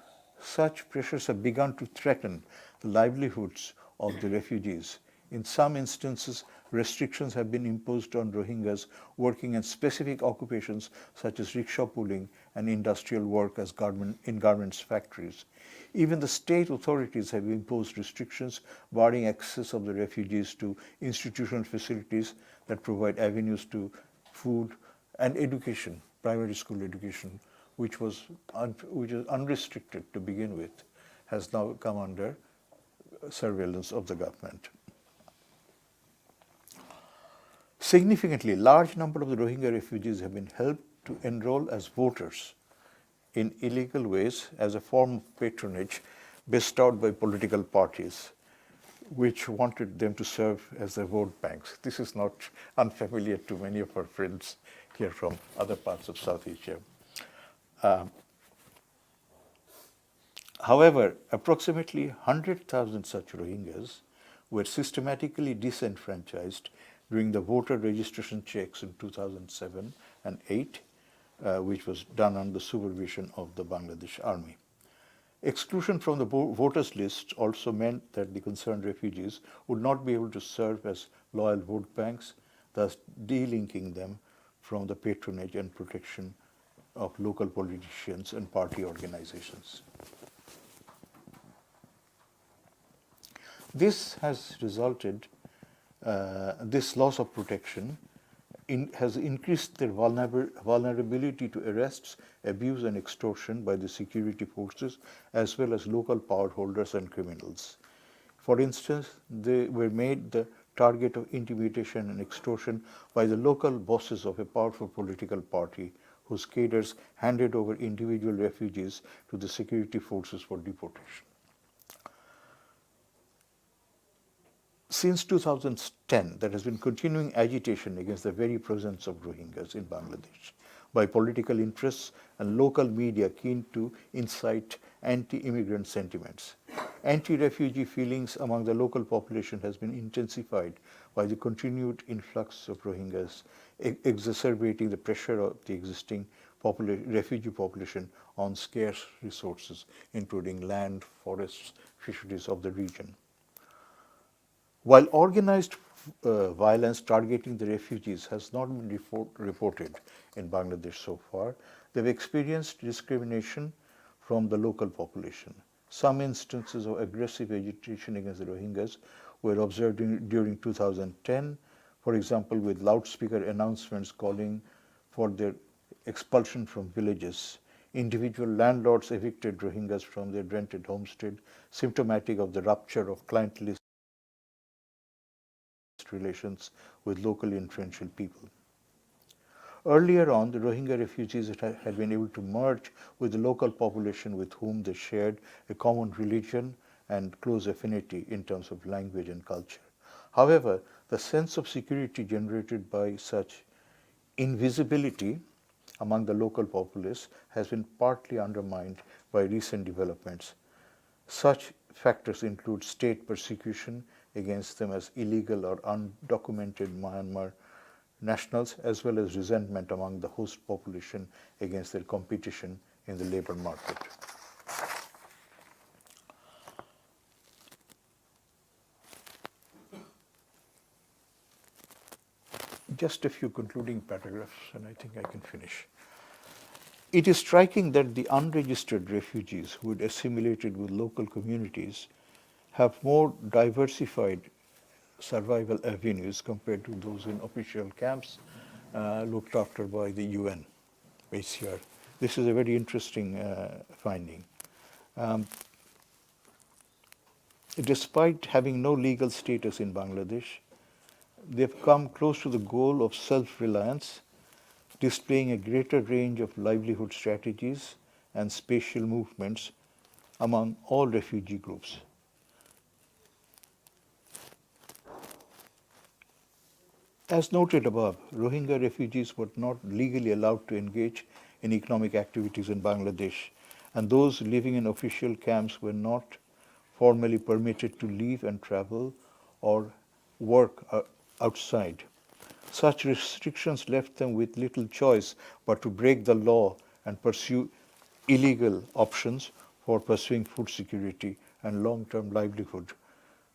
threaten the livelihoods of the refugees. In some instances, restrictions have been imposed on Rohingyas working in specific occupations such as rickshaw pulling and industrial work in garments factories. Even the state authorities have imposed restrictions barring access of the refugees to institutional facilities that provide avenues to food and education, primary school education, which was unrestricted to begin with, has now come under surveillance of the government. Significantly, large number of the Rohingya refugees have been helped to enroll as voters in illegal ways as a form of patronage bestowed by political parties which wanted them to serve as their vote banks. This is not unfamiliar to many of our friends here from other parts of South Asia. However, approximately 100,000 such Rohingyas were systematically disenfranchised during the voter registration checks in 2007 and 8, which was done under the supervision of the Bangladesh Army. Exclusion from the voters list also meant that the concerned refugees would not be able to serve as loyal vote banks, thus delinking them from the patronage and protection of local politicians and party organizations. This has resulted, this loss of protection has increased their vulnerability to arrests, abuse and extortion by the security forces as well as local power holders and criminals. For instance, they were made the target of intimidation and extortion by the local bosses of a powerful political party whose cadres handed over individual refugees to the security forces for deportation. Since 2010, there has been continuing agitation against the very presence of Rohingyas in Bangladesh by political interests and local media keen to incite anti-immigrant sentiments. Anti-refugee feelings among the local population has been intensified by the continued influx of Rohingyas, exacerbating the pressure of the existing refugee population on scarce resources, including land, forests, fisheries of the region. While organized violence targeting the refugees has not been reported in Bangladesh so far, they've experienced discrimination from the local population. Some instances of aggressive agitation against the Rohingyas were observed during 2010, for example, with loudspeaker announcements calling for their expulsion from villages. Individual landlords evicted Rohingyas from their rented homestead, symptomatic of the rupture of clientelist relations with locally influential people. Earlier on, the Rohingya refugees had been able to merge with the local population with whom they shared a common religion and close affinity in terms of language and culture. However, the sense of security generated by such invisibility among the local populace has been partly undermined by recent developments. Such factors include state persecution against them as illegal or undocumented Myanmar nationals, as well as resentment among the host population against their competition in the labor market. Just a few concluding paragraphs, and I think I can finish. It is striking that the unregistered refugees who had assimilated with local communities have more diversified survival avenues compared to those in official camps looked after by the UN, HCR. This is a very interesting finding. Despite having no legal status in Bangladesh, they've come close to the goal of self-reliance, displaying a greater range of livelihood strategies and spatial movements among all refugee groups. As noted above, Rohingya refugees were not legally allowed to engage in economic activities in Bangladesh, and those living in official camps were not formally permitted to leave and travel or work outside. Such restrictions left them with little choice but to break the law and pursue illegal options for pursuing food security and long-term livelihood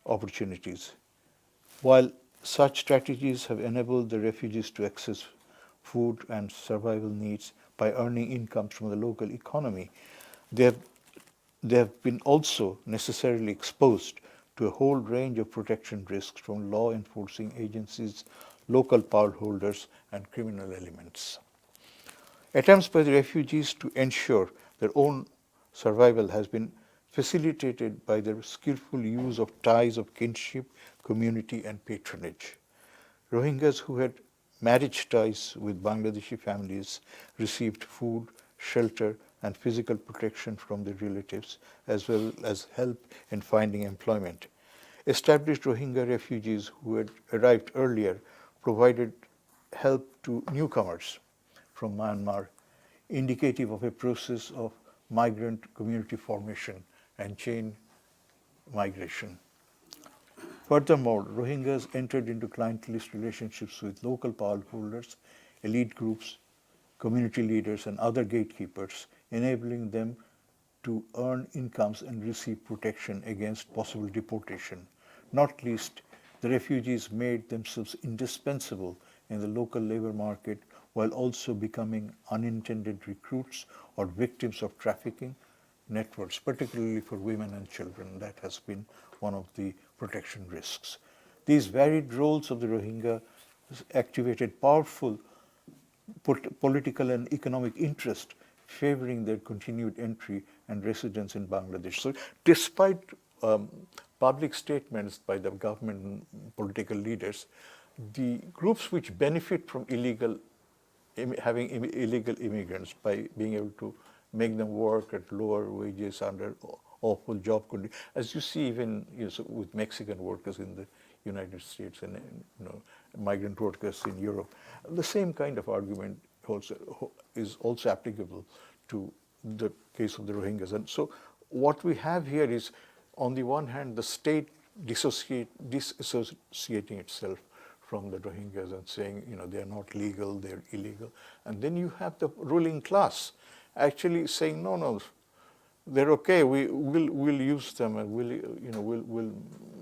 opportunities. While such strategies have enabled the refugees to access food and survival needs by earning incomes from the local economy, they have been also necessarily exposed to a whole range of protection risks from law enforcing agencies, local power holders, and criminal elements. Attempts by the refugees to ensure their own survival has been facilitated by their skillful use of ties of kinship, community, and patronage. Rohingyas who had marriage ties with Bangladeshi families received food, shelter, and physical protection from their relatives, as well as help in finding employment. Established Rohingya refugees who had arrived earlier provided help to newcomers from Myanmar, indicative of a process of migrant community formation and chain migration. Furthermore, Rohingyas entered into clientelist relationships with local power holders, elite groups, community leaders, and other gatekeepers, enabling them to earn incomes and receive protection against possible deportation. Not least, the refugees made themselves indispensable in the local labor market while also becoming unintended recruits or victims of trafficking networks, particularly for women and children. That has been one of the protection risks. These varied roles of the Rohingya activated powerful political and economic interest favoring their continued entry and residence in Bangladesh. So despite public statements by the government and political leaders, the groups which benefit from having illegal immigrants by being able to make them work at lower wages under awful job conditions, as you see even with Mexican workers in the United States and migrant workers in Europe. The same kind of argument is also applicable to the case of the Rohingyas. And so what we have here is, on the one hand, the state disassociating itself from the Rohingyas and saying, they are not legal, they're illegal. And then you have the ruling class actually saying, no, they're okay, we'll use them and we'll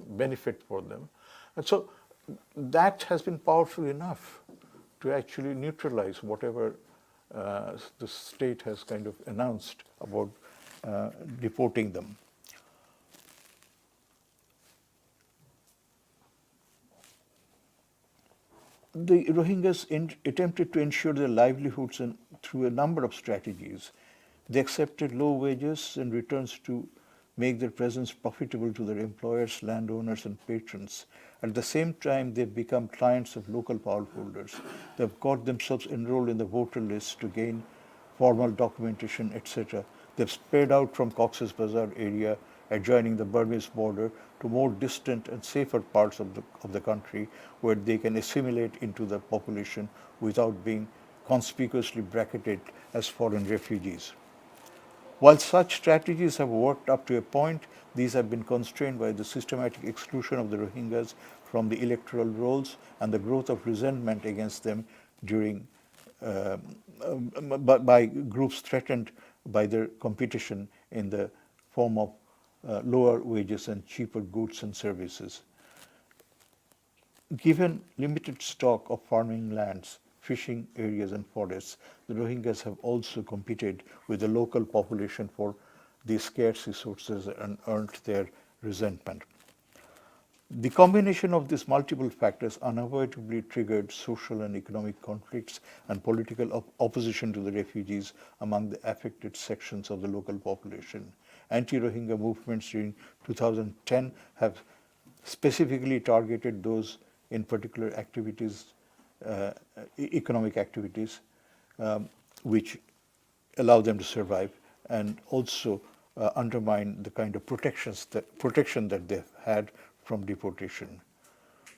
benefit for them. And so that has been powerful enough to actually neutralize whatever the state has kind of announced about deporting them. The Rohingyas attempted to ensure their livelihoods through a number of strategies. They accepted low wages and returns to make their presence profitable to their employers, landowners, and patrons. At the same time, they've become clients of local power holders. They've got themselves enrolled in the voter list to gain formal documentation, etc. They've spread out from Cox's Bazar area adjoining the Burmese border to more distant and safer parts of the country where they can assimilate into the population without being conspicuously bracketed as foreign refugees. While such strategies have worked up to a point, these have been constrained by the systematic exclusion of the Rohingyas from the electoral rolls and the growth of resentment against them by groups threatened by their competition in the form of lower wages and cheaper goods and services. Given limited stock of farming lands, fishing areas and forests, the Rohingyas have also competed with the local population for these scarce resources and earned their resentment. The combination of these multiple factors unavoidably triggered social and economic conflicts and political opposition to the refugees among the affected sections of the local population. Anti-Rohingya movements during 2010 have specifically targeted those in particular activities, economic activities, which allow them to survive, and also undermine the kind of protection that they've had from deportation,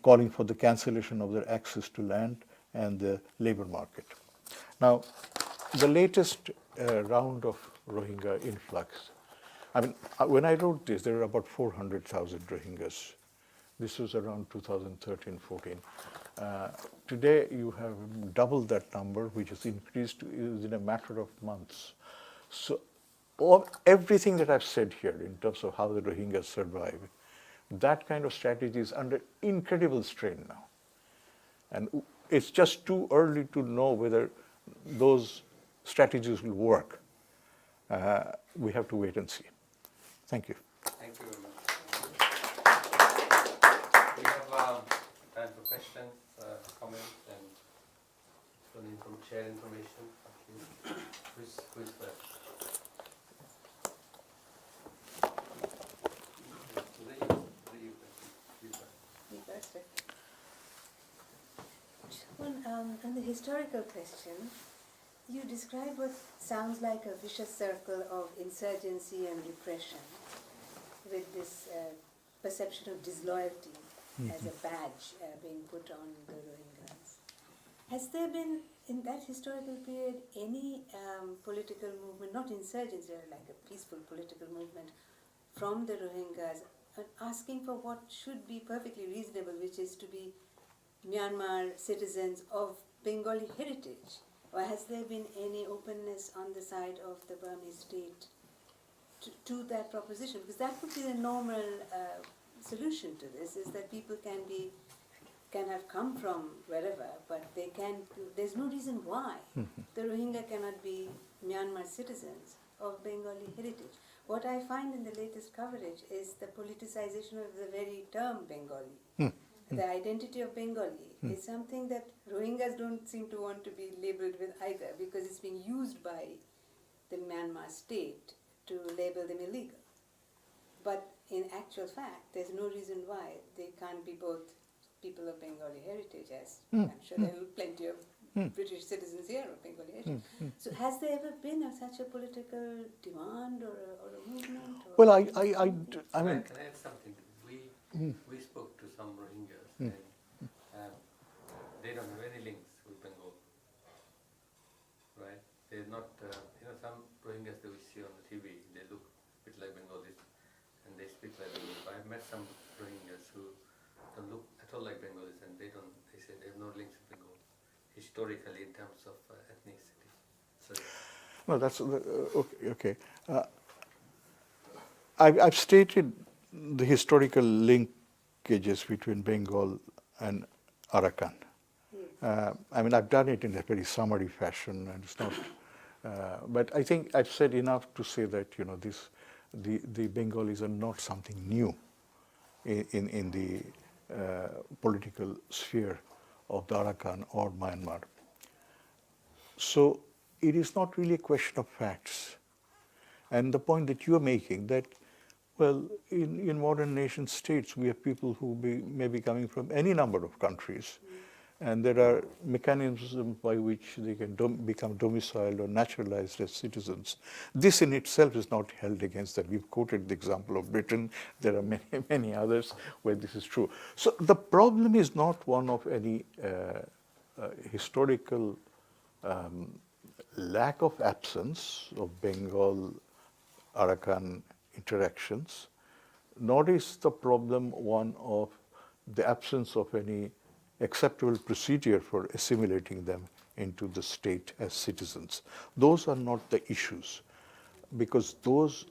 calling for the cancellation of their access to land and the labor market. Now, the latest round of Rohingya influx, I mean, when I wrote this, there were about 400,000 Rohingyas. This was around 2013-14. Today, you have doubled that number, which has increased in a matter of months. So everything that I've said here in terms of how the Rohingyas survive, that kind of strategy is under incredible strain now. And it's just too early to know whether those strategies will work. We have to wait and see. Thank you. Thank you very much. We have time for questions, comments, and share information. Who's first? On the historical question, you describe what sounds like a vicious circle of insurgency and repression, with this perception of disloyalty as a badge being put on the Rohingyas. Has there been, in that historical period, any political movement, not insurgency, like a peaceful political movement, from the Rohingyas asking for what should be perfectly reasonable, which is to be Myanmar citizens of Bengali heritage? Or has there been any openness on the side of the Burmese state to that proposition? Because that would be the normal solution to this, is that people can have come from wherever, but there's no reason why the Rohingya cannot be Myanmar citizens of Bengali heritage. What I find in the latest coverage is the politicization of the very term Bengali. The identity of Bengali is something that Rohingyas don't seem to want to be labeled with either, because it's being used by the Myanmar state to label them illegal. But in actual fact, there's no reason why they can't be both people of Bengali heritage, as I'm sure there are plenty of British citizens here of Bengali heritage. So has there ever been such a political demand or a movement? Or Well, I mean... Can I add something? We spoke to some Rohingyas, and they don't have any links with Bengal, right? They're not, some Rohingyas that we see on the TV, they look a bit like Bengalis, and they speak like Bengalis. I've met some Rohingyas who don't look at all like Bengalis, and they say they have no links with Bengal, historically in terms of ethnicity. So, No, that's okay. I've stated the historical linkages between Bengal and Arakan. I mean, I've done it in a very summary fashion, and it's not But I think I've said enough to say that the Bengalis are not something new in the political sphere of the Arakan or Myanmar. So it is not really a question of facts. And the point that you are making that, well, in modern nation states, we have people who may be coming from any number of countries, and there are mechanisms by which they can become domiciled or naturalized as citizens. This in itself is not held against that. We've quoted the example of Britain. There are many, many others where this is true. So the problem is not one of any historical lack of absence of Bengal Arakan interactions, nor is the problem one of the absence of any acceptable procedure for assimilating them into the state as citizens. Those are not the issues, because those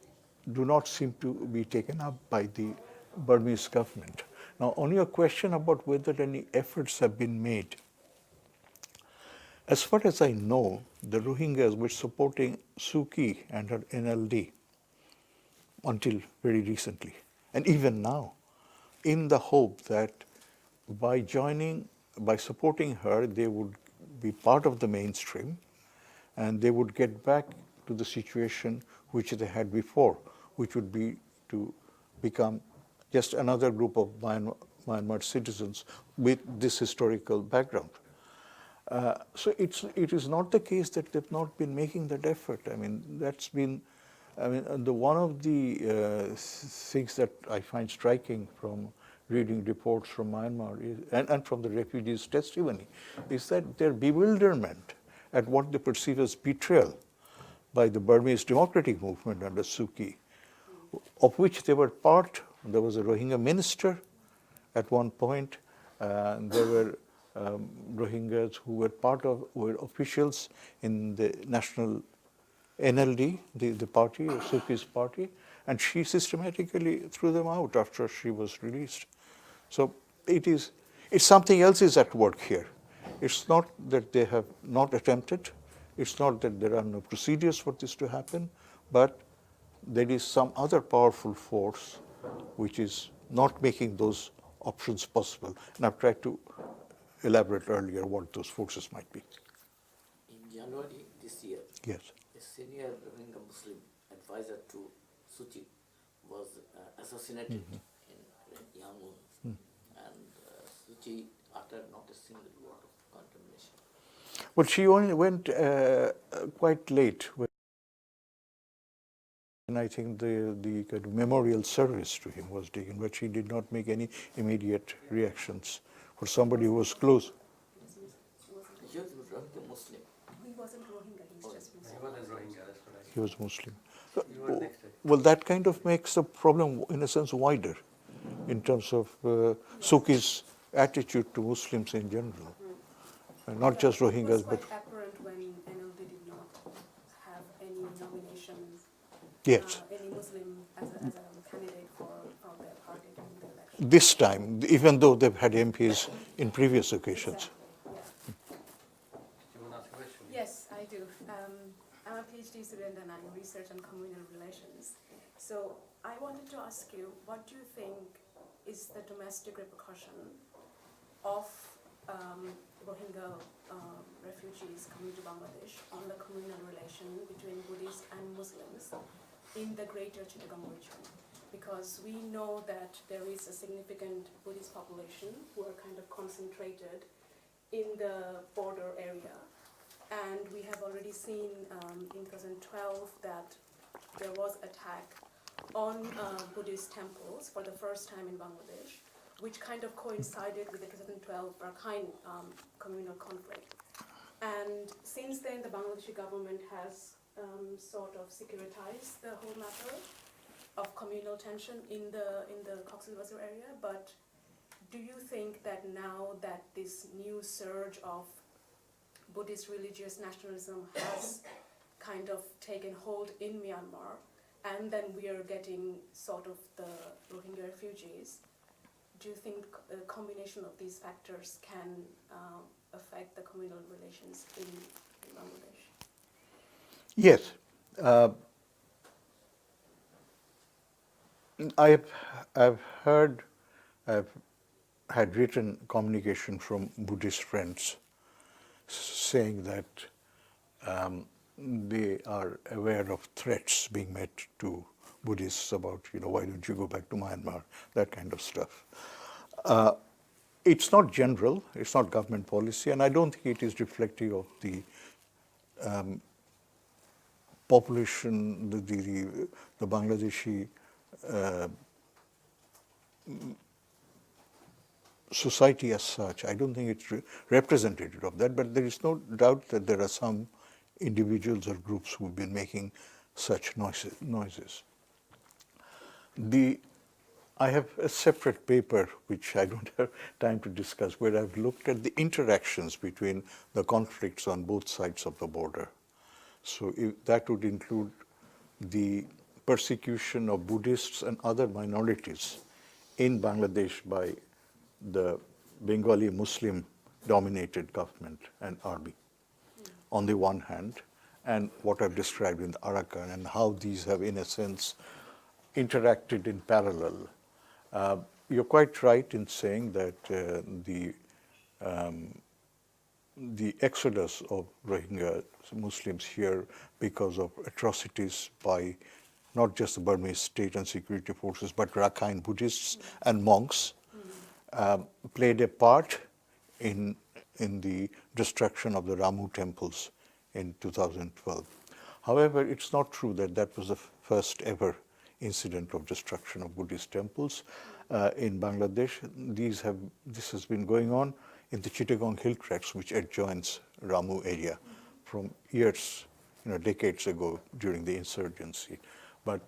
do not seem to be taken up by the Burmese government. Now, on your question about whether any efforts have been made, as far as I know, the Rohingyas were supporting Suu Kyi and her NLD until very recently, and even now, in the hope that by supporting her, they would be part of the mainstream and they would get back to the situation which they had before, which would be to become just another group of Myanmar citizens with this historical background. So it is not the case that they've not been making that effort. I mean, that's been, one of the things that I find striking from reading reports from Myanmar and from the refugees' testimony is that their bewilderment at what they perceive as betrayal by the Burmese democratic movement under Suu Kyi, of which they were part. There was a Rohingya minister at one point, and there were Rohingyas who were officials in the national NLD, the party, Suu Kyi's party, and she systematically threw them out after she was released. So it's something else is at work here. It's not that they have not attempted, it's not that there are no procedures for this to happen, but there is some other powerful force which is not making those options possible. And I've tried to elaborate earlier what those forces might be. In January this year, Yes. a senior Rohingya Muslim advisor to Suu Kyi was assassinated in Yangon, and Suu Kyi uttered not a single word of condemnation. But she only went quite late. And I think the kind of memorial service to him was taken, but she did not make any immediate reactions for somebody who was close. He was Rohingya Muslim. He wasn't Rohingya, he's just Muslim. He wasn't Rohingya, that's what I He was Muslim. You were next. Well, that kind of makes the problem, in a sense, wider in terms of Suu Kyi's attitude to Muslims in general, not just Rohingyas, but It was quite apparent when NLD did not have any nominations, yes. any Muslim as a candidate from their party during the election. This time, even though they've had MPs in previous occasions. Exactly, yeah. Do you want to ask a question? Yes, I do. I'm a PhD student and I research on communal relations. So I wanted to ask you, what do you think is the domestic repercussion of Rohingya refugees coming to Bangladesh on the communal relation between Buddhists and Muslims in the greater Chittagong region? Because we know that there is a significant Buddhist population who are kind of concentrated in the border area. And we have already seen in 2012 that there was attack on Buddhist temples for the first time in Bangladesh, which kind of coincided with the 2012 Rakhine communal conflict. And since then, the Bangladeshi government has sort of securitized the whole matter of communal tension in the Causal Factors area. But do you think that now that this new surge of Buddhist religious nationalism has kind of taken hold in Myanmar, and then we are getting sort of the Rohingya refugees, do you think a combination of these factors can affect the communal relations in Bangladesh? Yes. I've heard, I've had written communication from Buddhist friends saying that they are aware of threats being made to Buddhists about, why don't you go back to Myanmar, that kind of stuff. It's not general, it's not government policy, and I don't think it is reflective of the population, the Bangladeshi society as such. I don't think it's representative of that, but there is no doubt that there are some individuals or groups who've been making such noises. I have a separate paper, which I don't have time to discuss, where I've looked at the interactions between the conflicts on both sides of the border. So that would include the persecution of Buddhists and other minorities in Bangladesh by the Bengali Muslim-dominated government and army, on the one hand, and what I've described in the Arakan, and how these have, in a sense, interacted in parallel. You're quite right in saying that the exodus of Rohingya Muslims here because of atrocities by not just the Burmese state and security forces, but Rakhine Buddhists and monks played a part in the destruction of the Ramu temples in 2012. However, it's not true that that was the first ever incident of destruction of Buddhist temples in Bangladesh. This has been going on in the Chittagong hill tracts, which adjoins Ramu area from years, decades ago during the insurgency. But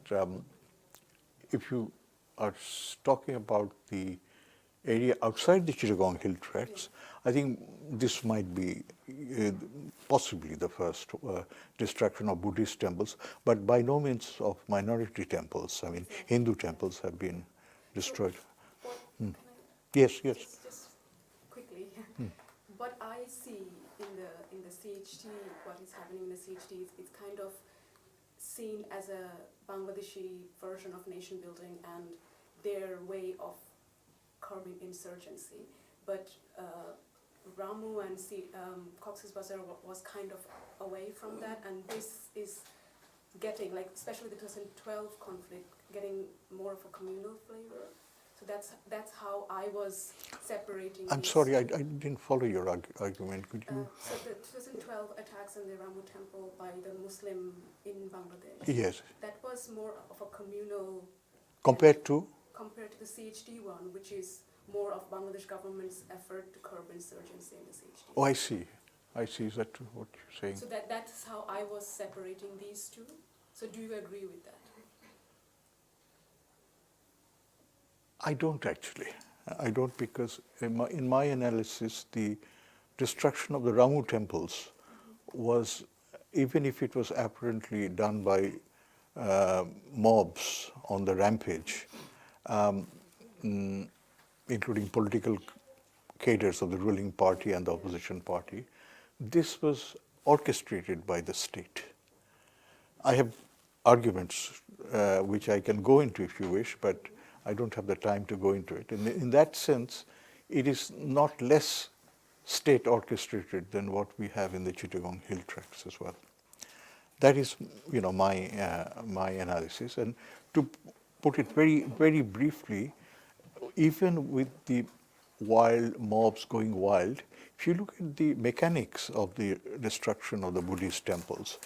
if you are talking about the area outside the Chittagong hill tracts, I think this might be possibly the first destruction of Buddhist temples, but by no means of minority temples. I mean, Hindu temples have been destroyed. Yes. Just quickly, what I see in the CHT, what is happening in the CHT, it's kind of seen as a Bangladeshi version of nation building and their way of curbing insurgency. But Ramu and Cox's Bazar was kind of away from that, and this is getting, especially the 2012 conflict, getting more of a communal flavor. So that's how I was separating. I'm sorry, I didn't follow your argument. Could you? So the 2012 attacks on the Ramu temple by the Muslim in Bangladesh. Yes. That was more of a communal. Compared to? Compared to the CHD one, which is more of Bangladesh government's effort to curb insurgency in the CHD. Oh, I see. Is that what you're saying? So that's how I was separating these two. So do you agree with that? I don't actually. I don't, because in my analysis, the destruction of the Ramu temples was, even if it was apparently done by mobs on the rampage, including political cadres of the ruling party and the opposition party, this was orchestrated by the state. I have arguments which I can go into if you wish, but I don't have the time to go into it. In that sense, it is not less state orchestrated than what we have in the Chittagong hill tracts as well. That is, my analysis. And to put it very, very briefly, even with the wild mobs going wild, if you look at the mechanics of the destruction of the Buddhist temples,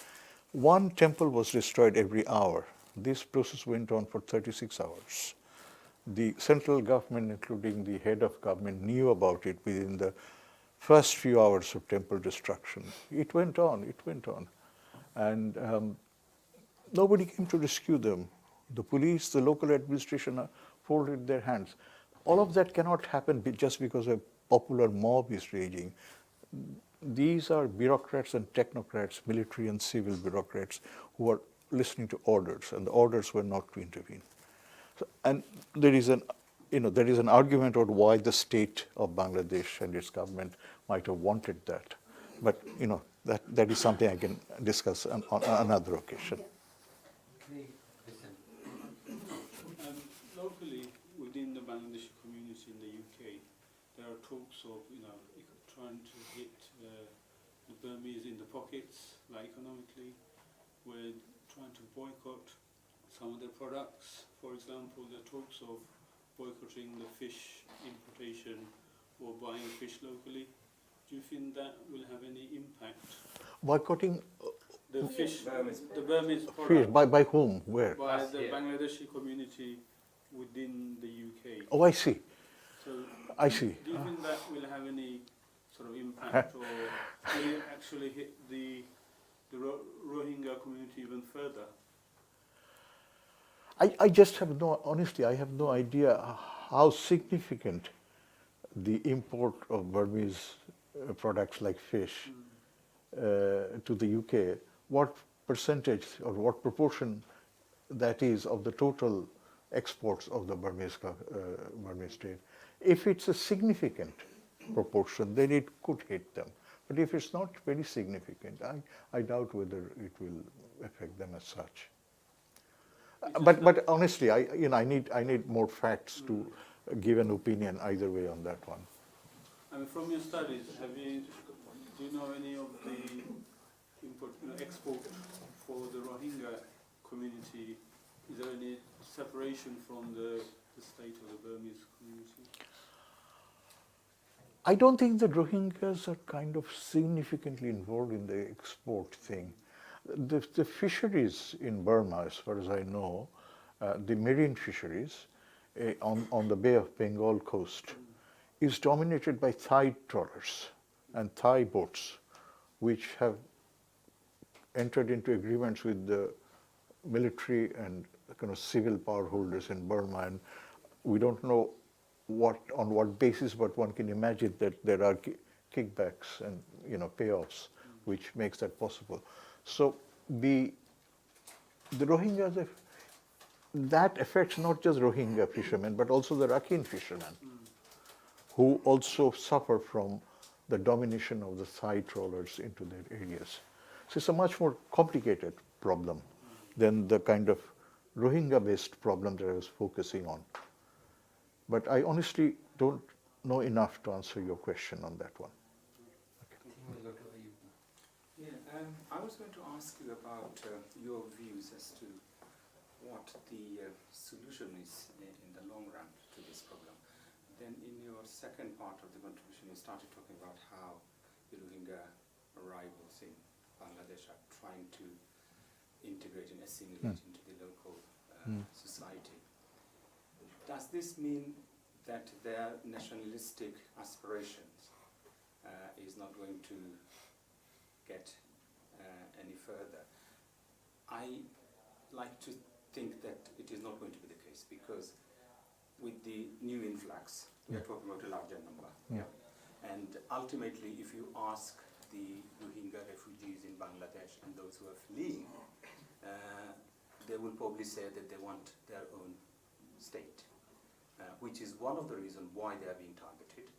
one temple was destroyed every hour. This process went on for 36 hours. The central government, including the head of government, knew about it within the first few hours of temple destruction. It went on. And nobody came to rescue them. The police, the local administration folded their hands. All of that cannot happen just because a popular mob is raging. These are bureaucrats and technocrats, military and civil bureaucrats, who are listening to orders, and the orders were not to intervene. So, and there is an argument about why the state of Bangladesh and its government might have wanted that. But that is something I can discuss on another occasion. Any question? Locally, within the Bangladeshi community in the UK, there are talks of trying to hit the Burmese in the pockets, like economically. We're trying to boycott some of their products. For example, there are talks of boycotting the fish importation or buying fish locally. Do you think that will have any impact? Boycotting The fish, the Burmese fish, product by whom? Where? by Us the here. Bangladeshi community within the UK. Oh, I see. So I see. do you think that will have any sort of impact, or will it actually hit the Rohingya community even further? I just have honestly, I have no idea how significant the import of Burmese products like fish to the UK, what percentage or what proportion that is of the total exports of the Burmese trade. If it's a significant proportion, then it could hit them. But if it's not very significant, I doubt whether it will affect them as such. But honestly, I need more facts to give an opinion either way on that one. I mean, from your studies, do you know any of the export for the Rohingya community? Is there any separation from the state of the Burmese community? I don't think the Rohingyas are kind of significantly involved in the export thing. The fisheries in Burma, as far as I know, the marine fisheries on the Bay of Bengal coast is dominated by Thai trawlers and Thai boats, which have entered into agreements with the military and kind of civil power holders in Burma, and we don't know on what basis, but one can imagine that there are kickbacks and payoffs, which makes that possible. So the Rohingyas, that affects not just Rohingya fishermen, but also the Rakhine fishermen, who also suffer from the domination of the Thai trawlers into their areas. So it's a much more complicated problem than the kind of Rohingya-based problem that I was focusing on. But I honestly don't know enough to answer your question on that one. We'll go to Ayub now. Yeah, I was going to ask you about your views as to what the solution is in the long run to this problem. Then in your second part of the contribution, you started talking about how the Rohingya arrivals in Bangladesh are trying to integrate and assimilate into the local society. Does this mean that their nationalistic aspirations is not going to get any further? I like to think that it is not going to be the case, because with the new influx, we are talking about a larger number. And ultimately, if you ask the Rohingya refugees in Bangladesh and those who are fleeing, they will probably say that they want their own state, which is one of the reasons why they are being targeted,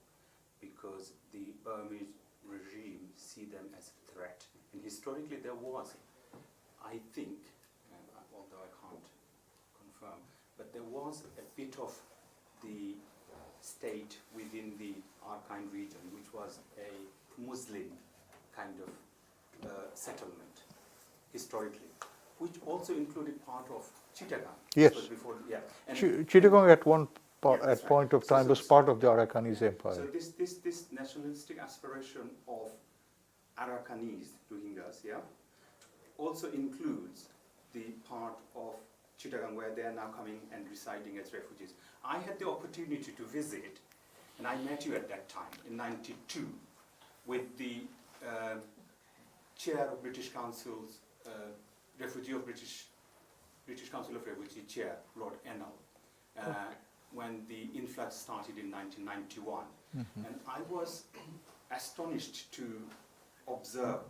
because the Burmese regime see them as a threat. And historically there was, I think, although I can't confirm, but there was a bit of the state within the Arkhine region, which was a Muslim kind of settlement historically, which also included part of Chittagong. Yes. Before, yeah. And Chittagong at one that's right. point of time was part of the Arakanese Empire. So this nationalistic aspiration of Arakanese Rohingyas, also includes the part of Chittagong where they are now coming and residing as refugees. I had the opportunity to visit, and I met you at that time in '92 with the chair of British Council's British Council of Refugee Chair, Lord Ennell, when the influx started in 1991. And I was astonished to observe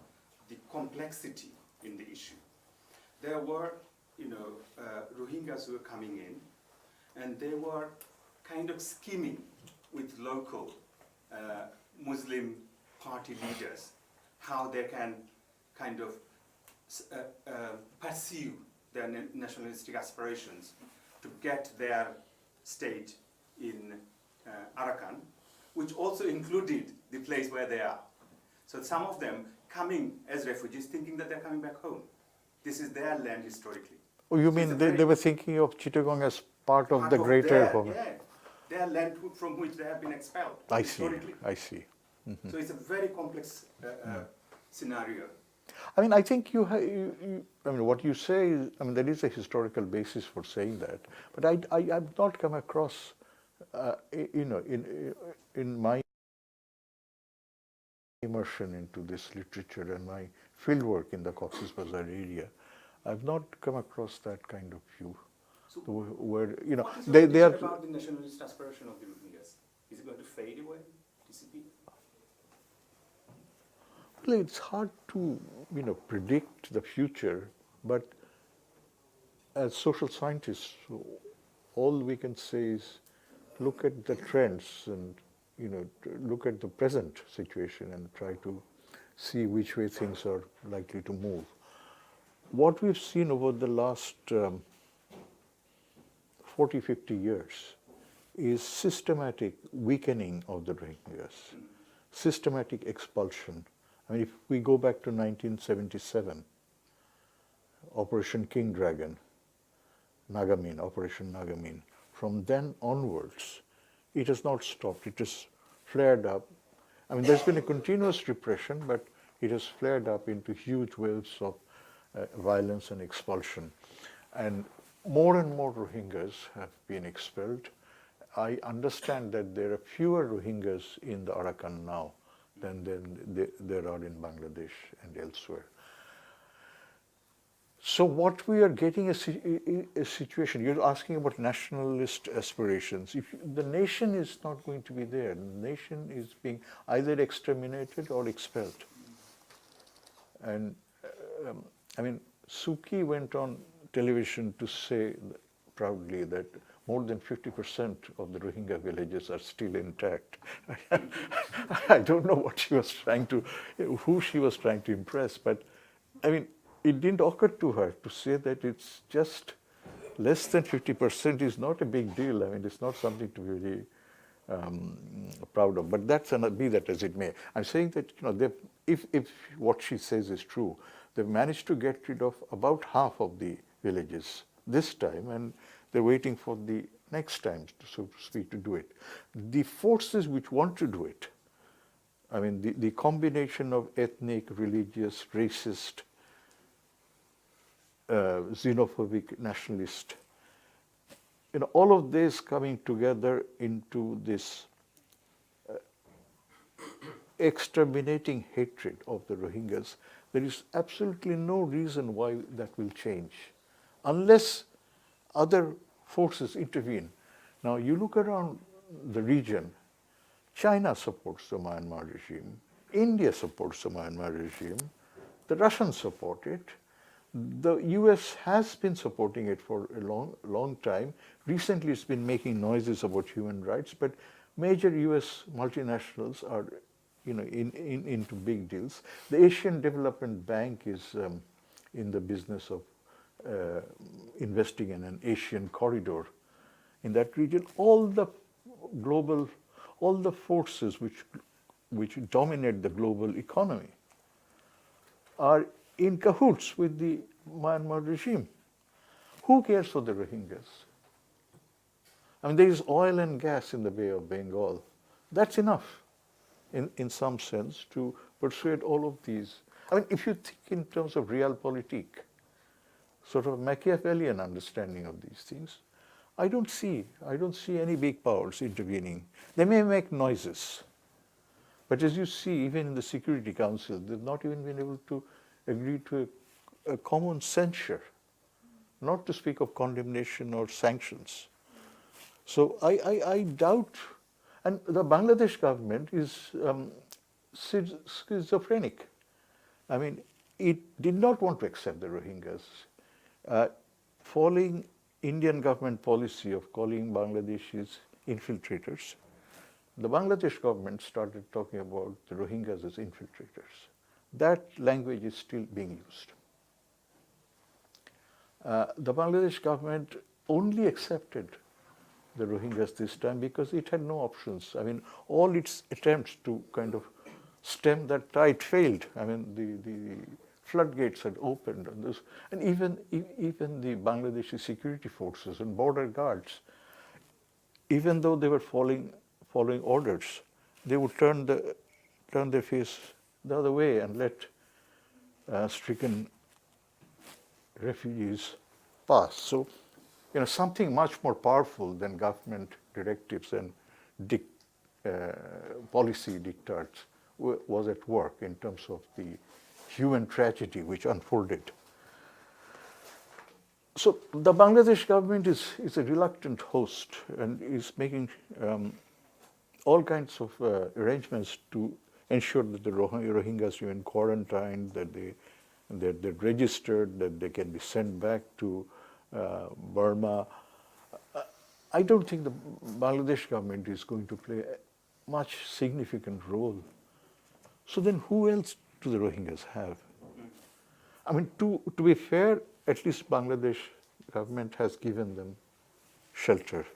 the complexity in the issue. There were, Rohingyas who were coming in, and they were kind of scheming with local Muslim party leaders how they can kind of pursue their nationalistic aspirations to get their state in Arakan, which also included the place where they are. So some of them coming as refugees thinking that they're coming back home. This is their land historically. Oh, you So it's mean a they very were thinking of Chittagong as part of the greater... their land from which they have been expelled I see, historically. I see. So it's a very complex scenario. I mean, I think I mean, what you say is, I mean, there is a historical basis for saying that, but I've not come across, you know, in my immersion into this literature and my fieldwork in the Cox's Bazar area, I've not come across that kind of view. So where, you know, what is they your are... picture about the nationalist aspiration of the Rohingyas? Is it going to fade away, disappear? Well, it's hard to, you know, predict the future, but as social scientists, all we can say is look at the trends and, you know, look at the present situation and try to see which way things are likely to move. What we've seen over the last 40, 50 years is systematic weakening of the Rohingyas, systematic expulsion. I mean, if we go back to 1977, Operation King Dragon, Nagamin, Operation Nagamin, from then onwards, it has not stopped. It has flared up. I mean, there's been a continuous repression, but it has flared up into huge waves of violence and expulsion. And more Rohingyas have been expelled. I understand that there are fewer Rohingyas in the Arakan now than there are in Bangladesh and elsewhere. So what we are getting is a situation, you're asking about nationalist aspirations. If the nation is not going to be there, the nation is being either exterminated or expelled. And I mean, Suki went on television to say proudly that more than 50% of the Rohingya villages are still intact. I don't know what she was trying to, who she was trying to impress, but I mean, it didn't occur to her to say that it's just less than 50% is not a big deal. I mean, it's not something to be really proud of. But that's be that as it may. I'm saying that, you know, if what she says is true, they've managed to get rid of about half of the villages this time, and they're waiting for the next time, so to speak, to do it. The forces which want to do it, I mean, the combination of ethnic, religious, racist, xenophobic, nationalist, you know, all of this coming together into this exterminating hatred of the Rohingyas, there is absolutely no reason why that will change, unless other forces intervene. Now, you look around the region, China supports the Myanmar regime, India supports the Myanmar regime, the Russians support it, the US has been supporting it for a long time. Recently, it's been making noises about human rights, but major US multinationals are, you know, into big deals. The Asian Development Bank is in the business of investing in an Asian corridor in that region. All the forces which dominate the global economy are in cahoots with the Myanmar regime. Who cares for the Rohingyas? I mean, there is oil and gas in the Bay of Bengal. That's enough, in some sense, to persuade all of these. I mean, if you think in terms of realpolitik, sort of a Machiavellian understanding of these things, I don't see any big powers intervening. They may make noises, but as you see, even in the Security Council, they've not even been able to agree to a common censure, not to speak of condemnation or sanctions. So I doubt, and the Bangladesh government is schizophrenic. I mean, it did not want to accept the Rohingyas. Following Indian government policy of calling Bangladeshis infiltrators, the Bangladesh government started talking about the Rohingyas as infiltrators. that language is still being used. The Bangladesh government only accepted the Rohingyas this time because it had no options. I mean, all its attempts to kind of stem that tide failed. I mean, the floodgates had opened, and even the Bangladeshi security forces and border guards, even though they were following orders, they would turn their face the other way and let stricken refugees pass. So, something much more powerful than government directives and policy diktats was at work in terms of the human tragedy which unfolded. So the Bangladesh government is a reluctant host and is making all kinds of arrangements to ensure that the Rohingyas remain quarantined, that they're registered, that they can be sent back to Burma. I don't think the Bangladesh government is going to play a much significant role. So then who else do the Rohingyas have? I mean, to be fair, at least Bangladesh government has given them shelter,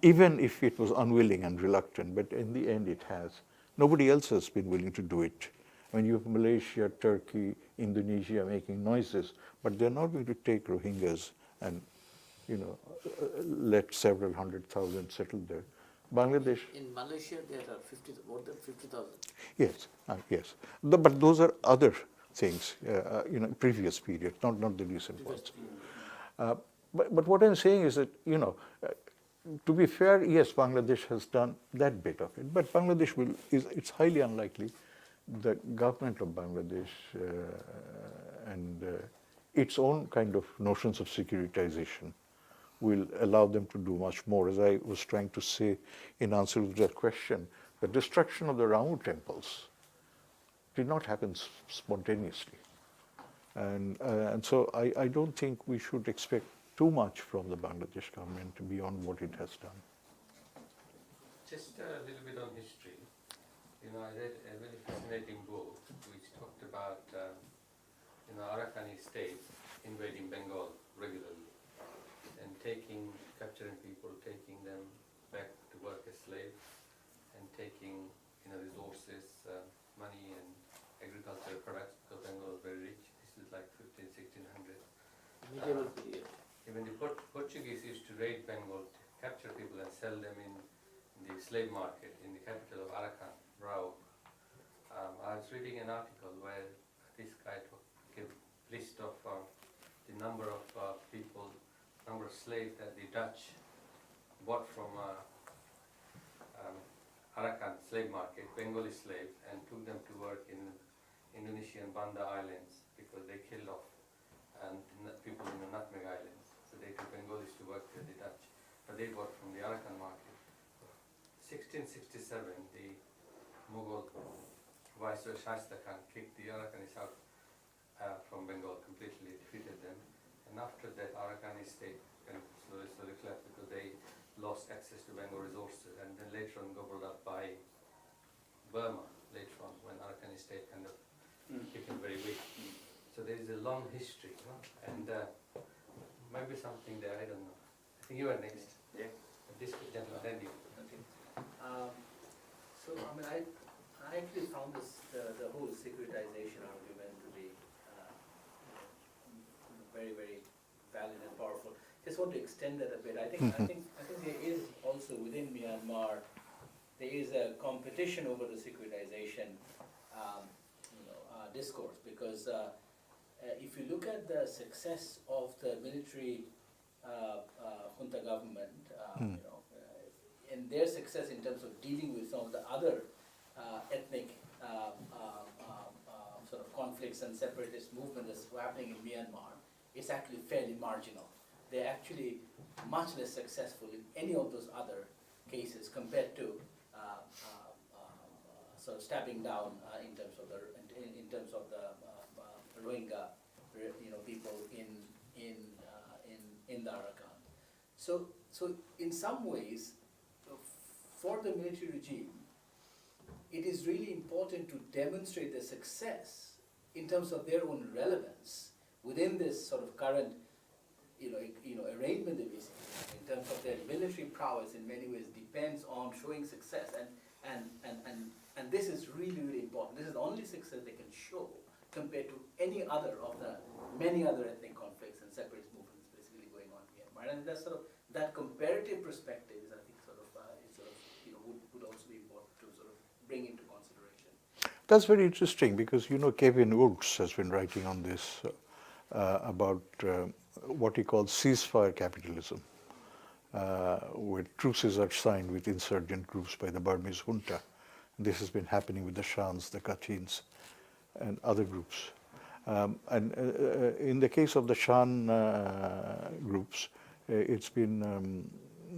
even if it was unwilling and reluctant, but in the end it has. Nobody else has been willing to do it. I mean, you have Malaysia, Turkey, Indonesia making noises, but they're not going to take Rohingyas and, let several 100,000 settle there. Bangladesh. In Malaysia, there are more than 50,000. Yes, yes. But those are other things, previous periods, not the recent ones. But what I'm saying is that, to be fair, yes, Bangladesh has done that bit of it, but Bangladesh it's highly unlikely the government of Bangladesh and its own kind of notions of securitization will allow them to do much more. As I was trying to say in answer to that question, the destruction of the Ramu temples did not happen spontaneously. And so I don't think we should expect too much from the Bangladesh government beyond what it has done. Just a little bit on history. I read a very fascinating book which talked about Arakkani state invading Bengal regularly and capturing people, taking them back to work as slaves and taking resources, money and agricultural products, because Bengal was very rich. This is like 1600. Medieval period. Even the Portuguese used to raid Bengal, capture people and sell them in the slave market in the capital of Arakan, Rao. I was reading an article where this guy gave a list of the number of number of slaves that the Dutch bought from Arakan slave market, Bengali slaves, and took them to work in Indonesian Banda Islands because they killed off people in the Nutmeg Islands. So they took Bengalis to work for the Dutch, but they bought from the Arakan market. 1667, the Mughal Viceroy Shaista Khan kicked the Arakanis out from Bengal, completely defeated them. And after that, Arakkani state kind of slowly collapsed because they lost access to Bengal resources, and then later on gobbled up by Burma, later on when Arakkani state kind of became very weak. So there is a long history, and maybe something there, I don't know. I think you are next. Yeah. This gentleman, then you. Okay. So I actually found the whole securitization argument to be very, very valid and powerful. Just want to extend that a bit. I think there is also within Myanmar there is a competition over the securitization discourse, because if you look at the success of the military junta government, and their success in terms of dealing with some of the other ethnic sort of conflicts and separatist movement that's happening in Myanmar, it's actually fairly marginal. They're actually much less successful in any of those other cases compared to sort of stepping down in terms of the Rohingya people in the Arakan. So in some ways, for the military regime, it is really important to demonstrate the success in terms of their own relevance within this sort of current, arrangement that we see, in terms of their military prowess in many ways depends on showing success, and this is really, really important. This is the only success they can show compared to any other of the many other ethnic conflicts and separatist movements basically going on in Myanmar. And that's sort of, that comparative perspective is, I think, would also be important to sort of bring into consideration. That's very interesting because, Kevin Woods has been writing on this about what he calls ceasefire capitalism, where truces are signed with insurgent groups by the Burmese junta. This has been happening with the Shans, the Kachins, and other groups. In the case of the Shan groups, it's been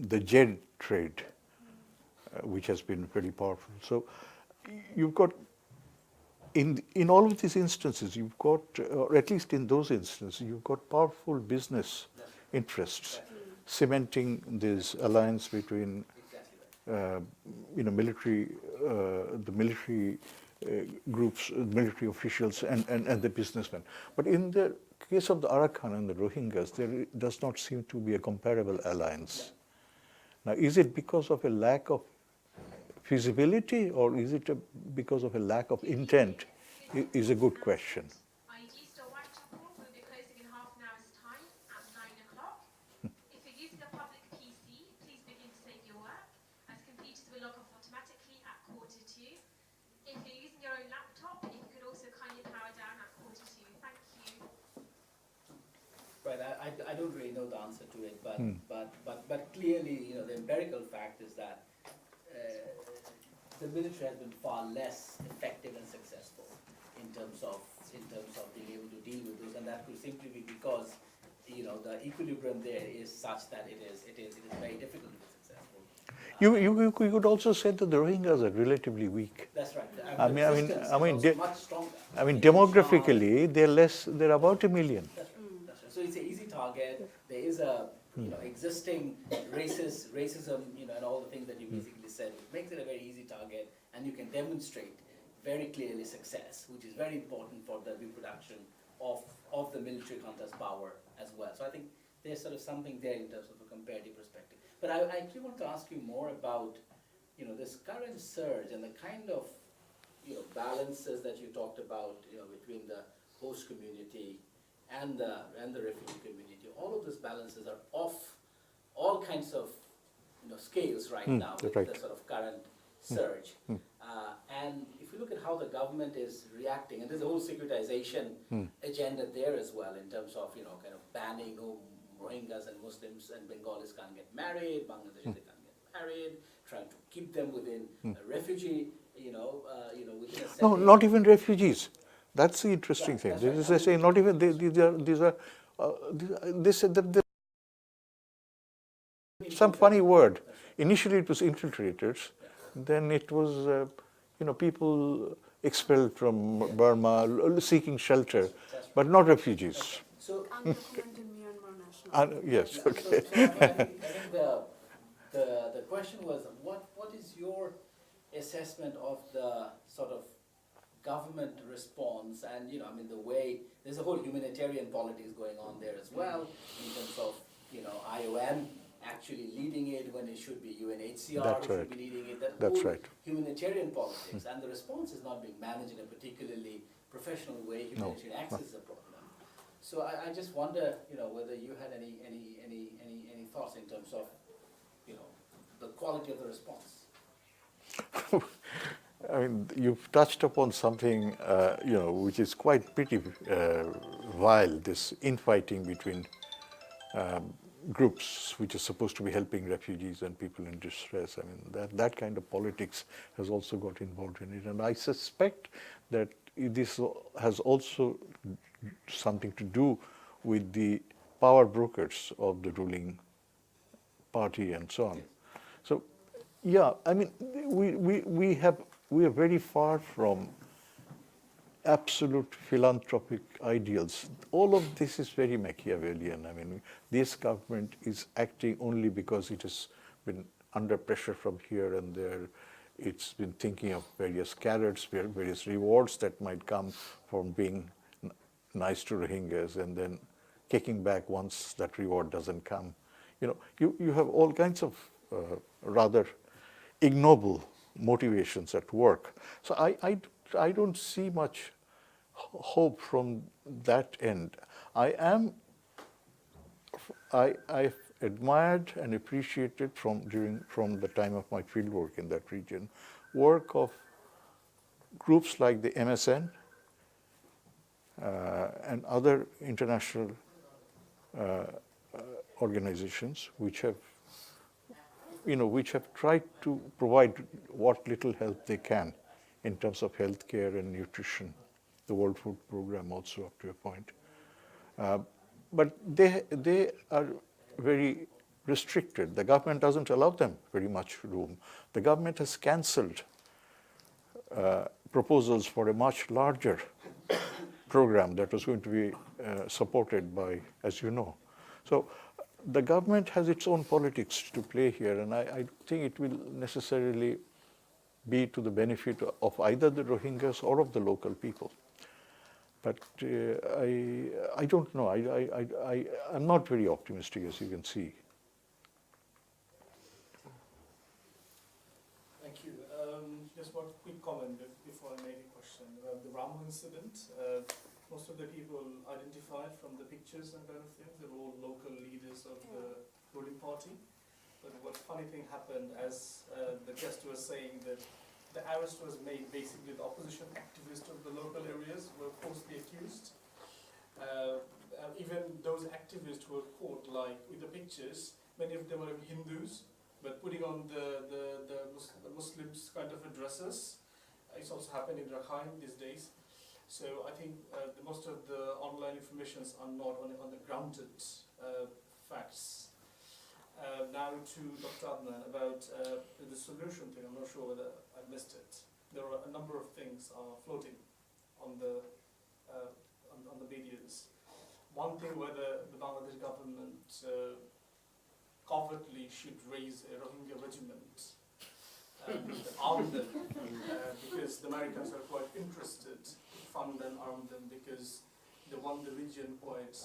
the jade trade, which has been very powerful. So you've got, in all of these instances, you've got, or at least in those instances, you've got powerful business interests cementing this alliance between military, the military groups, military officials, and the businessmen. But in the case of the Arakan and the Rohingyas, there does not seem to be a comparable alliance. Now, is it because of a lack of feasibility, or is it because of a lack of intent? Is a good question. Whitechapel will be closing in half an hour's time at 9 o'clock. If you're using a public PC, please begin to save your work, as computers will log off automatically at 1:45. If you're using your own laptop, if you could also kindly power down at 1:45. Thank you. Right, I don't really know the answer to it, but clearly, the empirical fact is that the military has been far less effective and successful in terms of being able to deal with those, and that could simply be because the equilibrium there is such that it is very difficult to be successful. You could also say that the Rohingyas are relatively weak. That's right. I mean, much stronger. I mean, demographically, they're about 1 million. That's right. That's right. So it's an easy target. There is a existing racism, and all the things that you basically said, which makes it a very easy target, and you can demonstrate very clearly success, which is very important for the reproduction of the military junta's power as well. So I think there's sort of something there in terms of a comparative perspective. But I actually want to ask you more about, this current surge and the kind of, balances that you talked about, between the host community and the refugee community. All of those balances are off all kinds of, scales right now with the sort of current surge. And if you look at how the government is reacting, and there's a whole securitization agenda there as well, in terms of, kind of banning Rohingyas and Muslims and Bengalis can't get married, Bangladeshis they can't get married, trying to keep them within a refugee, within a setting. No, not even refugees. That's the interesting thing. They say not even these are some funny word. Initially, it was infiltrators. Then it was people expelled from Burma seeking shelter, but not refugees. So Undocumented Myanmar nationals. Yes. Yeah, Okay. So I think the question was, what is your assessment of the sort of government response, and the way there's a whole humanitarian politics going on there as well, in terms of IOM actually leading it when it should be UNHCR who should be leading it. That whole humanitarian politics, and the response is not being managed in a particularly professional way. Humanitarian access is a problem. So I just wonder, whether you had any thoughts in terms of, the quality of the response. I mean, you've touched upon something, which is quite pretty vile, this infighting between groups which are supposed to be helping refugees and people in distress. I mean, that kind of politics has also got involved in it. And I suspect that this has also something to do with the power brokers of the ruling party and so on. So, yeah, I mean, we are very far from absolute philanthropic ideals. All of this is very Machiavellian. I mean, this government is acting only because it has been under pressure from here and there. it's been thinking of various carrots, various rewards that might come from being nice to Rohingyas and then kicking back once that reward doesn't come. You have all kinds of rather ignoble motivations at work. So I don't see much hope from that end. I've admired and appreciated from the time of my fieldwork in that region, work of groups like the MSN and other international organizations which have tried to provide what little help they can in terms of healthcare and nutrition. The World Food Program also up to a point. But they are very restricted. The government doesn't allow them very much room. The government has cancelled proposals for a much larger program that was going to be supported by, as you know. So the government has its own politics to play here, and I think it will necessarily be to the benefit of either the Rohingyas or of the local people. But I don't know. I'm not very optimistic, as you can see. Thank you. Just one quick comment before I make a question about the Ramu incident. Most of the people identified from the pictures and kind of things, they were all local leaders of the ruling party. But what funny thing happened, as the guest was saying, that the arrest was made basically the opposition activists of the local areas were falsely accused. Even those activists who were caught, like with the pictures, many of them were Hindus, but putting on the Muslims kind of dresses. It's also happened in Rakhine these days. So I think most of the online informations are not on the grounded facts. Now to Dr. Adnan about the solution thing. I'm not sure whether I missed it. There are a number of things floating on the medias. One thing, whether the Bangladesh government covertly should raise a Rohingya regiment and arm them, because the Americans are quite interested to fund and arm them, because they want the region quite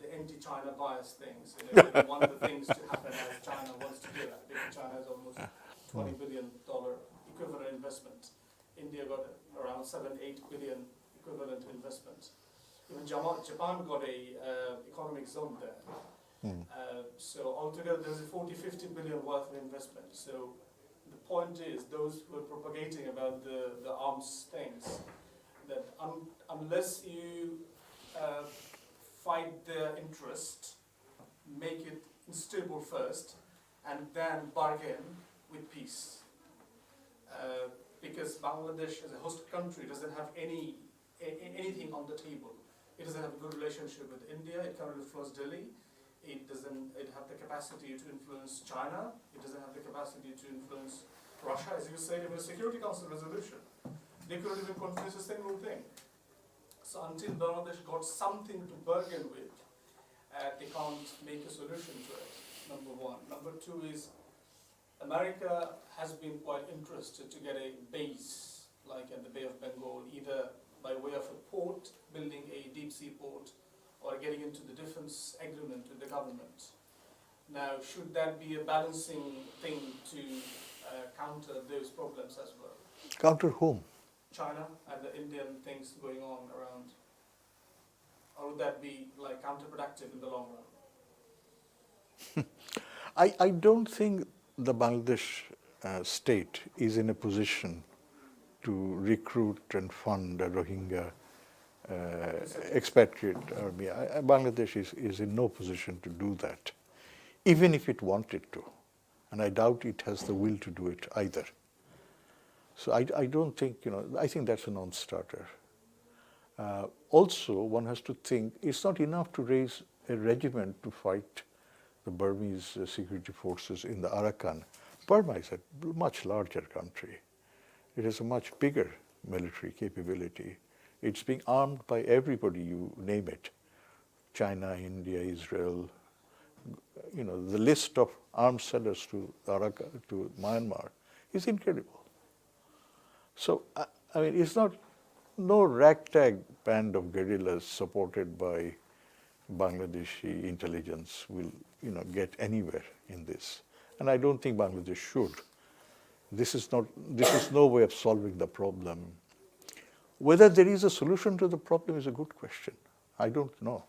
the anti-China bias things. They want the things to happen as China wants to do that, because China has almost $20 billion equivalent investment. India got around 7-8 billion equivalent investment. Even Japan got a economic zone there. So altogether there's a 40-50 billion worth of investment. So the point is, those who are propagating about the arms things, that unless you fight their interest, make it stable first, and then bargain with peace. Because Bangladesh as a host country doesn't have anything on the table. It doesn't have a good relationship with India. It cannot influence Delhi. It doesn't have the capacity to influence China. It doesn't have the capacity to influence Russia, as you said in the Security Council resolution. They couldn't even confuse a single thing. So until Bangladesh got something to bargain with, they can't make a solution to it, number one. Number two is, America has been quite interested to get a base, like at the Bay of Bengal, either by way of a port, building a deep sea port, or getting into the defense agreement with the government. Now, should that be a balancing thing to counter those problems as well? Counter whom? China and the Indian things going on around. Or would that be like counterproductive in the long run? I don't think the Bangladesh state is in a position to recruit and fund a Rohingya expatriate army. Bangladesh is in no position to do that, even if it wanted to. And I doubt it has the will to do it either. So I don't think, I think that's a non-starter. Also, one has to think, it's not enough to raise a regiment to fight the Burmese security forces in the Arakan. Burma is a much larger country. It has a much bigger military capability. It's being armed by everybody, you name it. China, India, Israel. The list of arms sellers to Myanmar is incredible. So, I mean, it's not, no ragtag band of guerrillas supported by Bangladeshi intelligence will, get anywhere in this. And I don't think Bangladesh should. This is no way of solving the problem. Whether there is a solution to the problem is a good question. I don't know.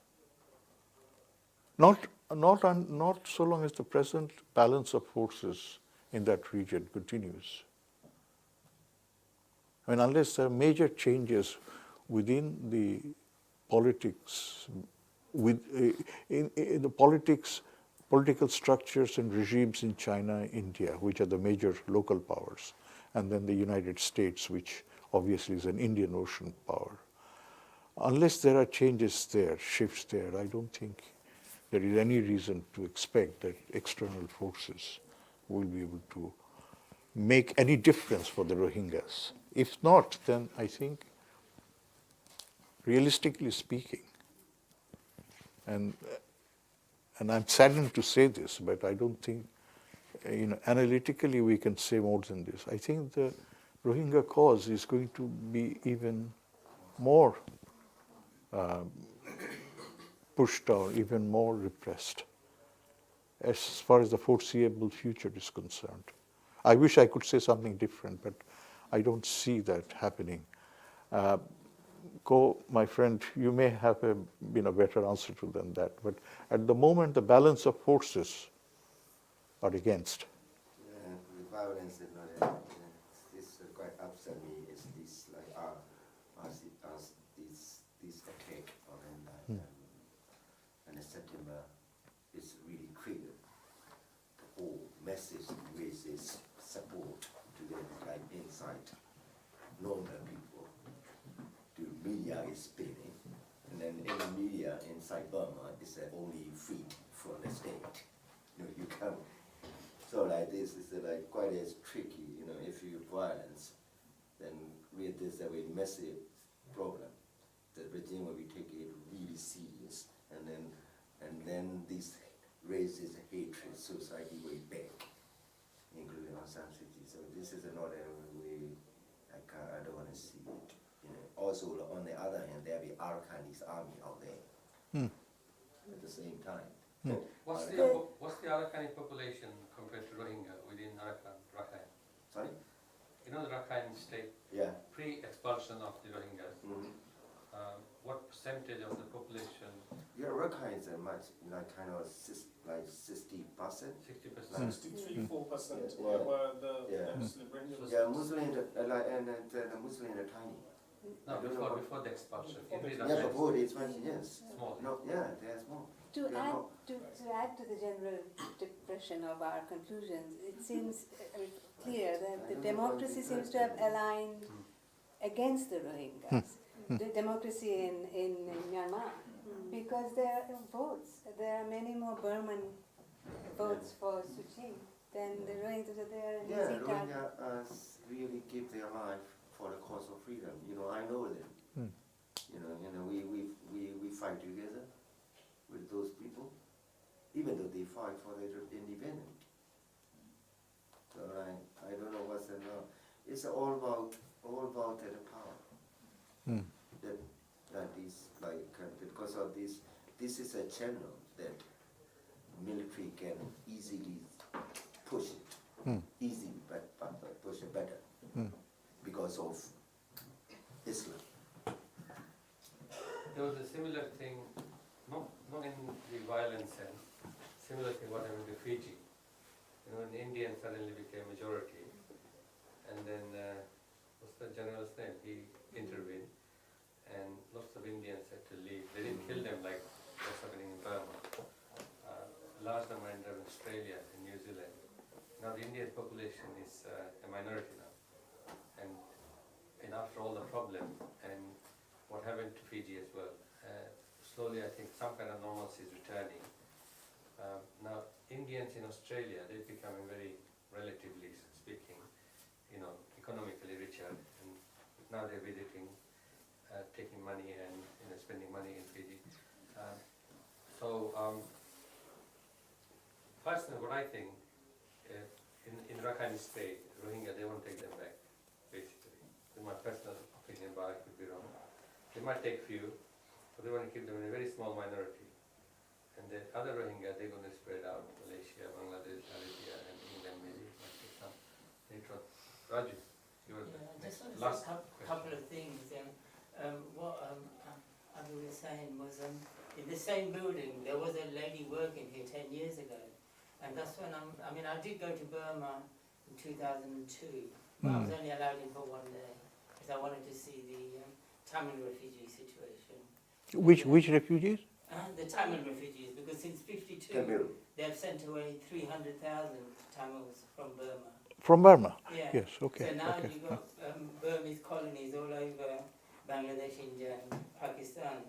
Not so long as the present balance of forces in that region continues. I mean, unless there are major changes within the politics, in the political structures and regimes in China, India, which are the major local powers, and then the United States, which obviously is an Indian Ocean power. Unless there are changes there, shifts there, I don't think there is any reason to expect that external forces will be able to make any difference for the Rohingyas. If not, then I think, realistically speaking, and I'm saddened to say this, but I don't think, analytically we can say more than this. I think the Rohingya cause is going to be even more pushed down, even more repressed, as far as the foreseeable future is concerned. I wish I could say something different, but I don't see that happening. My friend, you may have a better answer to than that, but at the moment the balance of forces are against. The violence is not this quite upset me. Is this like as this attack on September is really triggered the whole message with this support to the like inside normal people. The media is spinning, and then any media inside Burma is only free from the state. You can't. So like this is like quite as tricky. If you violence, then with this a very massive problem. The regime will be taking it really serious, and then this raises hatred, society way back, including on some cities. So this is another way I don't want to see it. Also, on the other hand, there will be Arakanese army out there at the same time. What's the Arakanese population compared to Rohingya within Rakhine? Sorry? The Rakhine state, Yeah. pre-expulsion of the Rohingyas, Mm-hmm. what percentage of the population? Yeah, Rakhines are much kind of 60%. 60%. 63-4% Yeah. were the Yeah. Muslim Rohingyas. Yeah, Muslim and the Muslim are tiny. No, I don't know before the expulsion. Before the Yeah, Rakhine before the expansion, yes. small. No, yeah, they are small. To Yeah, add no. to add to the general depression of our conclusions, it seems clear that the democracy seems to have aligned against the Rohingyas, the democracy in Myanmar, because there are votes. There are many more Burman votes for Suu Kyi than the Rohingyas. So they are an Yeah, easy target. Rohingya really give their life for the cause of freedom. I know them. We fight together with those people, even though they fight for their independence. So I don't know what's the law. It's all about the power. That is because of this is a channel that military can easily push it, easily, but push it better because of Islam. There was a similar thing, not in the violent sense, similar thing what happened to Fiji. When Indians suddenly became majority, and then what's the general's name? He intervened, and lots of Indians had to leave. They didn't kill them like what's happening in Burma. Large number ended in Australia and New Zealand. Now the Indian population is a minority now, and after all the problem and what happened to Fiji as well, slowly I think some kind of normalcy is returning. Now Indians in Australia, they're becoming very, relatively speaking, economically richer, and now they're visiting, taking money and spending money in Fiji. Personally, what I think, in Rakhine State, Rohingya, they won't take them back, basically. my personal opinion, but I could be wrong. They might take few, but they want to keep them in a very small minority. And the other Rohingya, they're going to spread out Malaysia, Bangladesh, Arabia, and England maybe. Might take some later on. Raju, you were the I next, just want to last say a question. couple of things. What Abu was saying was, in the same building, there was a lady working here 10 years ago. And that's when I did go to Burma in 2002, but I was only allowed in for one day, because I wanted to see the Tamil refugee situation. Which refugees? The Tamil refugees, because since '52, Tamil. they have sent away 300,000 Tamils from Burma. From Burma? Yeah. Yes, okay. So now okay. you've got Burmese colonies all over Bangladesh, India, and Pakistan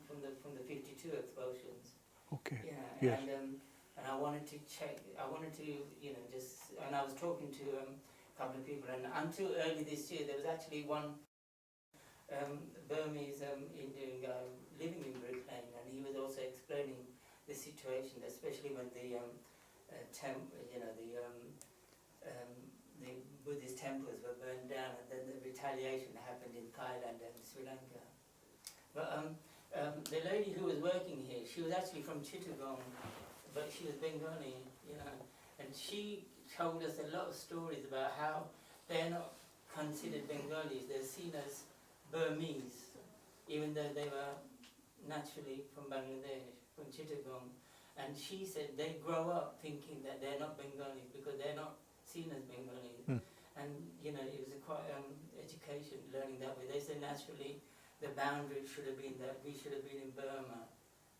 from the '52 expulsions. Okay. Yeah. Yes. And I wanted to check. I wanted to, and I was talking to a couple of people, and until early this year, there was actually one Burmese Indian guy living in Brick Lane, and he was also explaining the situation, especially when the the Buddhist temples were burned down, and then the retaliation happened in Thailand and Sri Lanka. But the lady who was working here, she was actually from Chittagong, but she was Bengali, and she told us a lot of stories about how they're not considered Bengalis, they're seen as Burmese, even though they were naturally from Bangladesh, from Chittagong. And she said they grow up thinking that they're not Bengalis because they're not seen as Bengalis. And it was a quite education, learning that way. They said naturally the boundary should have been that we should have been in Burma.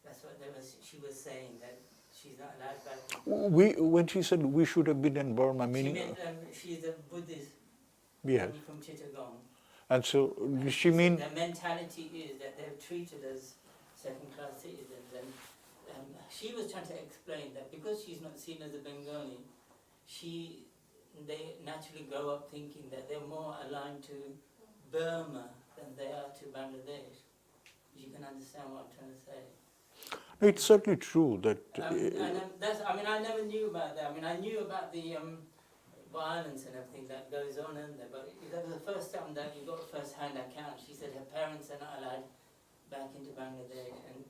That's what she was saying, that she's not allowed back. When she said we should have been in Burma, She meaning... meant she's a Buddhist Yes. from Chittagong. And so, does she mean... Their mentality is that they're treated as second-class citizens. And she was trying to explain that because she's not seen as a Bengali, they naturally grow up thinking that they're more aligned to Burma than they are to Bangladesh. You can understand what I'm trying to say. It's certainly true that... I never knew about that. I knew about the violence and everything that goes on in there, but that was the first time that you got a first-hand account. She said her parents are not allowed back into Bangladesh, and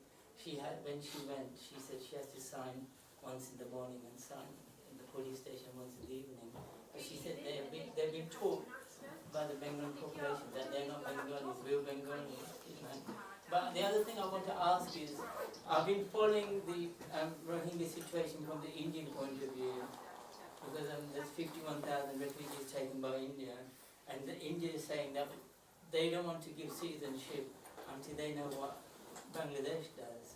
when she went, she said she has to sign once in the morning and sign in the police station once in the evening. But she said they've been taught by the Bengali population that they're not Bengalis, real Bengalis. But the other thing I want to ask is, I've been following the Rohingya situation from the Indian point of view, because there's 51,000 refugees taken by India, and India is saying that they don't want to give citizenship until they know what Bangladesh does.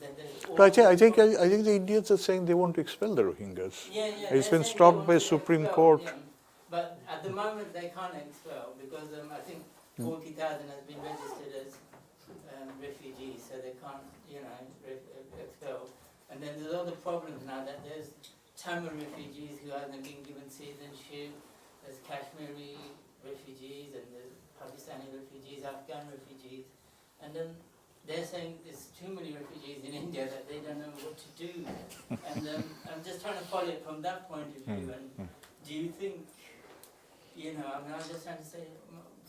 I think the Indians are saying they want to expel the Rohingyas. Yeah, it's been stopped by Supreme Court. Yeah. But at the moment they can't expel because I think 40,000 has been registered as refugees, so they can't, expel. And then there's other problems now that there's Tamil refugees who haven't been given citizenship, there's Kashmiri refugees, and there's Pakistani refugees, Afghan refugees, and then they're saying there's too many refugees in India that they don't know what to do. And I'm just trying to follow it from that point of view. And do you think, I'm just trying to say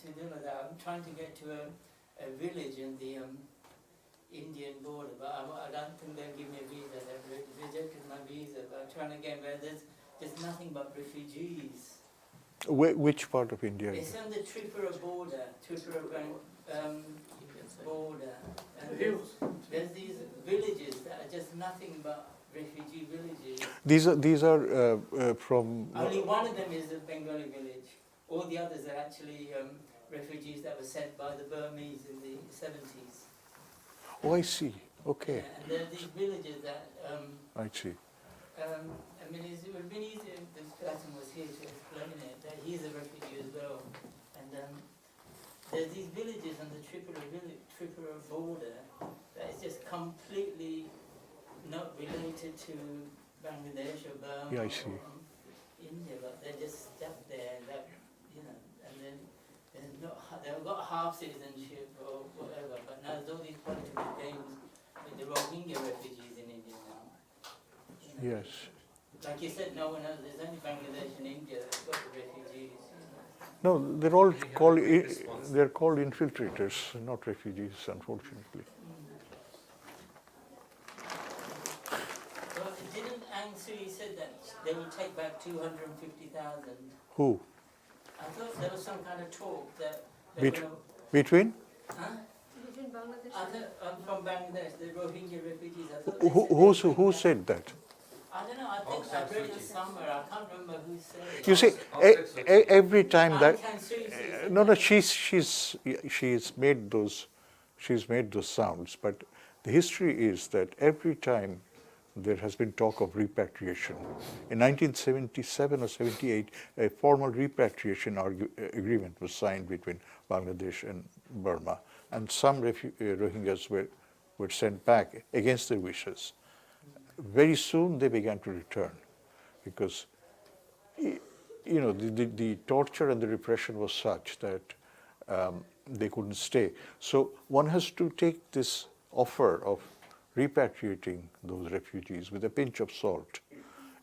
to them that I'm trying to get to a village in the Indian border, but I don't think they'll give me a visa. They've rejected my visa. But I'm trying to get where there's nothing but refugees. Which part of India? It's on the Tripura border, border. And there's these villages that are just nothing but refugee villages. These are from... Only one of them is a Bengali village. All the others are actually refugees that were sent by the Burmese in the 70s. Oh, I see. Okay. Yeah, and there are these villages that... I see. it would have been easier if this person was here to explain it, that he's a refugee as well. And there's these villages on the Tripura border that is just completely not related to Bangladesh or Burma or India, but they're just stuck there, and and then they've got half citizenship or whatever, but now there's all these political games with the Rohingya refugees in India now. Yes. Like you said, no one else, there's only Bangladesh and India that's got the refugees. No, they're all We have a called, quick response. they're called infiltrators, not refugees, unfortunately. Well, didn't Aung San said that they will take back 250,000? Who? I thought there was some kind of talk that they Bet- were going between? huh? Between Bangladesh I and thought, from Bangladesh, the Rohingya refugees. I thought they said Who said that? I don't know. I think Aung San I read Suu it Kyi. somewhere. I can't remember who said it. You see, every time that Aung San Suu Kyi said no, that. she's made those sounds, but the history is that every time there has been talk of repatriation. In 1977 or 78, a formal repatriation agreement was signed between Bangladesh and Burma, and some Rohingyas were sent back against their wishes. Very soon they began to return because the torture and the repression was such that they couldn't stay. So one has to take this offer of repatriating those refugees with a pinch of salt.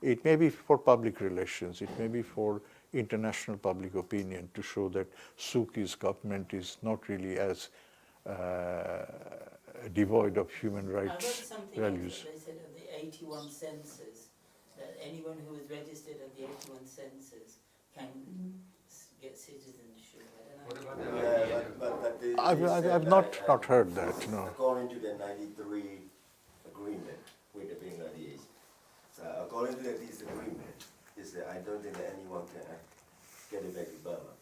It may be for public relations, it may be for international public opinion to show that Suu Kyi's government is not really as devoid of human I read rights something values. else that they said of the 81 census, that anyone who is registered at the 81 census can get citizenship. I What don't know. about the Yeah, idea? but they I've said not that, heard that, no. according to the 93 agreement with the Bangladesh, so according to this agreement, is that I don't think that anyone can get it back to Burma.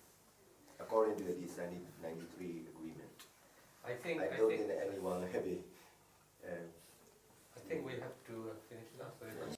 According to this 93 agreement, I think that anyone have it. I think we have to finish now. So